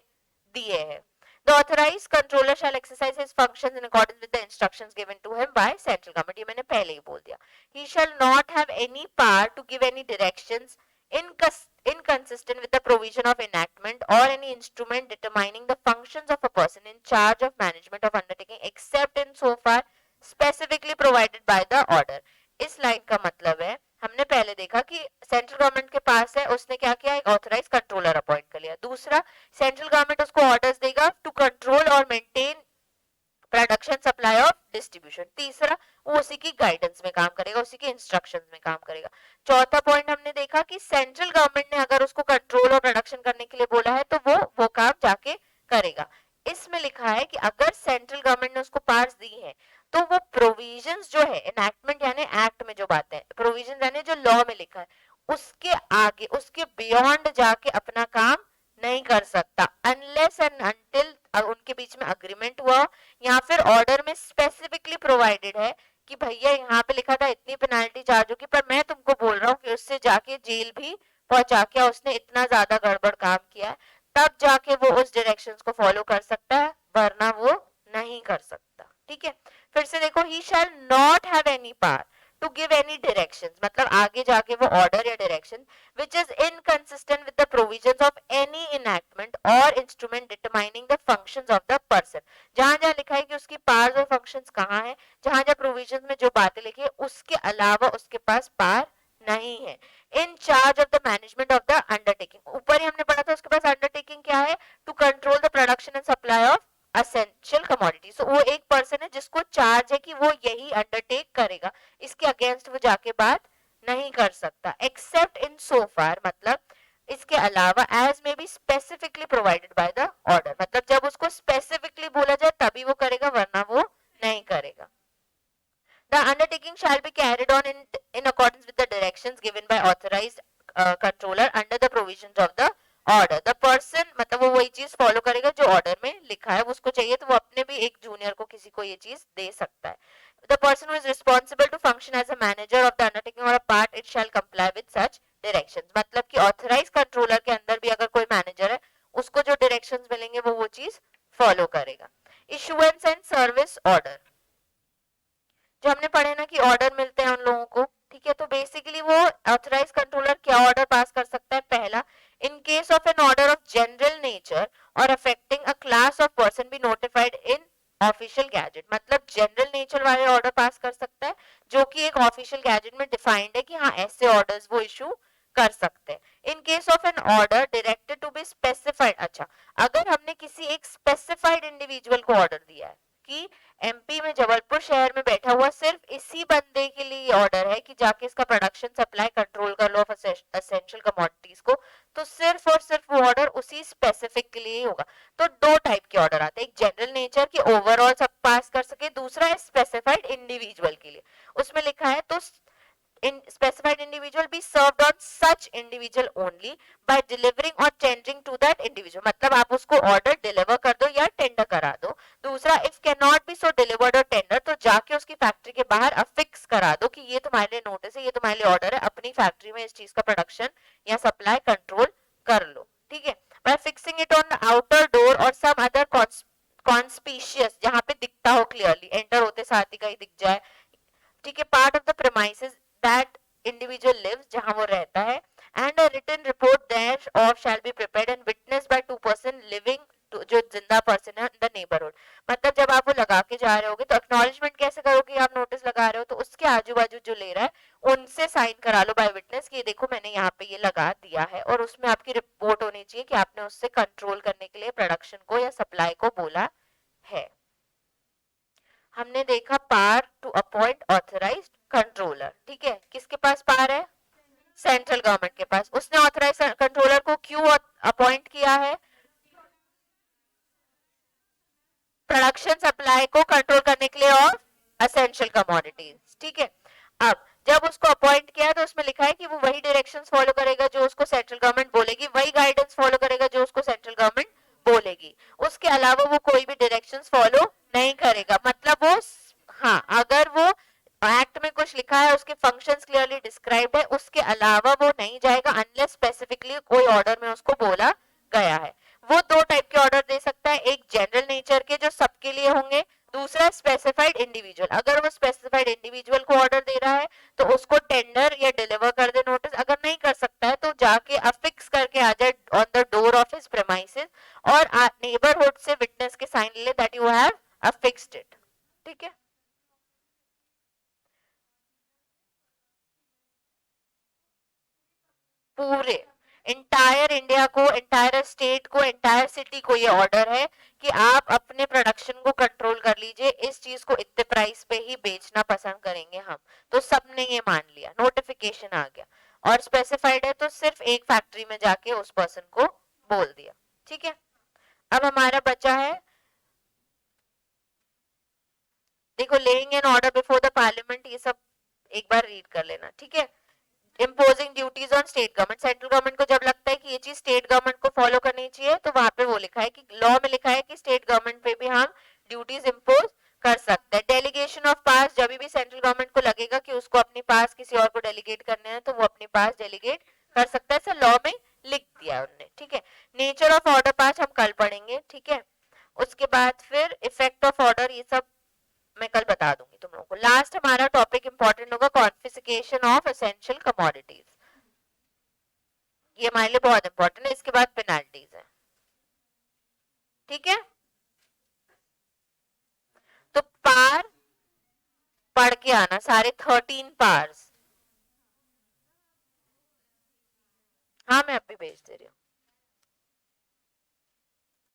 दिए हैं। The authorized controller shall exercise his functions in accordance with the instructions given to him by central government, ये मैंने पहले ही बोल दिया। He shall not have any power to give any directions inconsistent with the provision of enactment or any instrument determining the functions of a person in charge of management of undertaking except in so far specifically provided by the order। इस लाइन का मतलब है, हमने पहले देखा कि सेंट्रल गवर्नमेंट के पास है, उसने क्या किया, एक ऑथराइज कंट्रोलर अपॉइंट कर लिया। दूसरा, सेंट्रल गवर्नमेंट उसको ऑर्डर्स देगा टू कंट्रोल और maintain production supply of distribution. तीसरा, वो उसी की गाइडेंस में काम करेगा, उसी के इंस्ट्रक्शंस में काम करेगा। चौथा पॉइंट हमने देखा कि सेंट्रल गवर्नमेंट ने अगर उसको कंट्रोल और प्रोडक्शन करने के लिए बोला है तो वो काम जाके करेगा। इसमें लिखा है कि अगर सेंट्रल गवर्नमेंट ने उसको पावर्स दी है तो वो प्रोविजंस जो है, एनैक्टमेंट यानी एक्ट में जो बातें हैं, प्रोविजंस यानी जो लॉ में लिखा है, उसके आगे, उसके बियॉन्ड जाके अपना काम नहीं कर सकता अनलेस एंड अनटिल उनके बीच में अग्रीमेंट हुआ या फिर ऑर्डर में स्पेसिफिकली प्रोवाइडेड है कि भैया यहाँ पे लिखा था इतनी पेनाल्टी चार्ज होगी, पर मैं तुमको बोल रहा हूँ कि उससे जाके जेल भी पहुंचा के उसने इतना ज्यादा गड़बड़ काम किया है, तब जाके वो उस डायरेक्शंस को फॉलो कर सकता है, वरना वो नहीं कर सकता। ठीक है, फिर से देखो, he shall not have any power to give any directions, मतलब आगे जाके वो ऑर्डर या direction which is inconsistent with the provisions of any enactment or instrument determining the functions of the person। जहां जहां लिखा है कि उसकी पावर्स और फंक्शंस कहाँ है, जहां जहां प्रोविजन में जो बातें लिखी है उसके अलावा उसके पास पावर नहीं है। In charge of the management of the undertaking, ऊपर ही हमने पढ़ा था उसके पास अंडरटेकिंग क्या है, to control the production and supply of essential commodities. वो एक पर्सन है जिसको चार्ज है कि वो यही अंडरटेक करेगा, इसके अगेंस्ट वो जाके बात नहीं कर सकता। एक्सेप्ट इन सो फार, मतलब इसके अलावा, एज में be specifically provided by the order, मतलब जब उसको स्पेसिफिकली बोला जाए तभी वो करेगा, वरना वो नहीं करेगा। The undertaking shall be carried on in accordance with the directions given by authorized controller under the provisions of the order। The person, मतलब वो वही चीज फॉलो करेगा जो ऑर्डर में लिखा है, उसको चाहिए तो वो अपने भी एक जूनियर को, किसी को ये चीज दे सकता है। The person who is responsible to function as a manager of the undertaking or a part, it shall comply with such directions। मतलब कि ऑथराइज कंट्रोलर के अंदर भी अगर कोई मैनेजर है, उसको जो डायरेक्शंस मिलेंगे वो चीज फॉलो करेगा। इशुएंस एंड सर्विस ऑर्डर, जो हमने पढ़े ना कि ऑर्डर मिलते हैं उन लोगों को, ठीक है, तो बेसिकली वो ऑथराइज कंट्रोलर क्या ऑर्डर पास कर सकता है। पहला, in case of an order of general nature और affecting a class of person be notified in official gazette, मतलब जनरल नेचर वाले ऑर्डर पास कर सकता है जो कि एक ऑफिशियल गैजेट में डिफाइंड है कि हाँ ऐसे ऑर्डर्स वो इशू कर सकते हैं। In case of an order directed to be specified, अच्छा, अगर हमने किसी एक स्पेसिफाइड इंडिविजुअल को ऑर्डर दिया है कि एमपी में जबलपुर शहर में बैठा हुआ सिर्फ इसी बंदे के लिए ऑर्डर है कि जाके इसका प्रोडक्शन सप्लाई कंट्रोल कर लो ऑफ एसेंशियल कमोडिटीज को, तो सिर्फ और सिर्फ वो ऑर्डर उसी स्पेसिफिक के लिए ही होगा। तो दो टाइप के ऑर्डर आते हैं, एक जनरल नेचर की ओवरऑल सब पास कर सके, दूसरा है स्पेसिफाइड इंडिविजुअल के लिए। उसमें लिखा है तो in specified individual be served on such individual only by delivering or tendering to that individual, मतलब आप उसको ऑर्डर डिलीवर कर दो या टेंडर करा दो। दूसरा, if can not be so delivered और टेंडर, तो जाके उसकी फैक्ट्री के बाहर अफिक्स करा दो कि ये तुम्हारे लिए नोटिस है, ये तुम्हारे लिए ऑर्डर है, अपनी फैक्ट्री में इस चीज का प्रोडक्शन या सप्लाई कंट्रोल कर लो। ठीक है, by fixing it on the outer door or some other conspicuous, जहां पे दिखता हो क्लियरली, एंटर होते साथ ही कहीं दिख जाए, ठीक है, part of the premises that individual lives, जहां वो रहता है, and a written report thereof shall be prepared and witness by two person living, जो जिंदा पर्सन है इन द नेबरहुड। मतलब जब आप वो लगा के जा रहे होगे तो एक्नॉलेजमेंट कैसे करोगे, आप नोटिस लगा रहे हो तो उसके आजू बाजू जो ले रहा है उनसे साइन करा लो बाय विटनेस कि देखो मैंने यहाँ पे ये लगा दिया है, और उसमें आपकी रिपोर्ट होनी चाहिए कि आपने उससे कंट्रोल करने के लिए प्रोडक्शन को या सप्लाई को बोला है। हमने देखा power to appoint authorised controller, ठीक है, किसके पास पावर है, सेंट्रल गवर्नमेंट के पास। उसने ऑथराइज कंट्रोलर को क्यों अपॉइंट किया है, प्रोडक्शन सप्लाई को कंट्रोल करने के लिए और एसेंशियल कमोडिटीज। ठीक है, अब जब उसको अपॉइंट किया तो उसमें लिखा है कि वो वही डायरेक्शंस फॉलो करेगा जो उसको सेंट्रल गवर्नमेंट बोलेगी, वही गाइडेंस फॉलो करेगा जो उसको सेंट्रल गवर्नमेंट बोलेगी, उसके अलावा वो कोई भी डायरेक्शंस फॉलो नहीं करेगा। मतलब वो, हाँ, अगर वो एक्ट में कुछ लिखा है, उसके फंक्शंस क्लियरली डिस्क्राइब्ड है, उसके अलावा वो नहीं जाएगा अनलेस स्पेसिफिकली कोई ऑर्डर में उसको बोला गया है। वो दो टाइप के ऑर्डर दे सकता है, एक जनरल नेचर के जो सबके लिए होंगे, दूसरा स्पेसिफाइड इंडिविजुअल। अगर वो स्पेसिफाइड इंडिविजुअल को ऑर्डर दे रहा है तो उसको टेंडर या डिलीवर कर दे नोटिस, अगर नहीं कर सकता है तो जाके अफिक्स करके आ जाए on the door of his premises और नेबरहुड से विटनेस के साइन ले दैट यू हैव अफिक्स्ड इट। ठीक है, पूरे इंटायर इंडिया को, इंटायर स्टेट को, इंटायर सिटी को ये ऑर्डर है कि आप अपने प्रोडक्शन को कंट्रोल कर लीजिए, इस चीज को इतने प्राइस पे ही बेचना पसंद करेंगे हम। तो सबने ये मान लिया, नोटिफिकेशन आ गया, और स्पेसिफाइड है तो सिर्फ एक फैक्ट्री में जाके उस पर्सन को बोल दिया। ठीक है, अब हमारा बचा है, देखो, laying an order before the parliament, ये सब एक बार रीड कर लेना। ठीक है, imposing duties on state government, central government को जब लगता है कि ये चीज स्टेट गवर्नमेंट को फॉलो करनी चाहिए, तो वहां पे वो लिखा है कि लॉ में लिखा है कि स्टेट गवर्नमेंट पे भी हम ड्यूटीज इम्पोज कर सकते हैं। डेलीगेशन ऑफ पास, जब भी सेंट्रल गवर्नमेंट को लगेगा कि उसको अपने पास किसी और को डेलीगेट करने हैं, तो वो अपने पास डेलीगेट कर सकता है, ऐसा लॉ में लिख दिया उन्होंने। ठीक है, नेचर ऑफ ऑर्डर पास हम कल पढ़ेंगे। ठीक है, उसके बाद फिर इफेक्ट ऑफ ऑर्डर, ये सब मैं कल बता दूंगी तुम लोगों को। लास्ट हमारा टॉपिक इंपॉर्टेंट होगा, कॉन्फिस्केशन ऑफ एसेंशियल कमोडिटीज, ये हमारे लिए बहुत इंपॉर्टेंट है। इसके बाद पेनाल्टीज है। ठीक है, तो पार पढ़ के आना, सारे 13 पार्स। हाँ, मैं अभी भेज दे रही हूँ।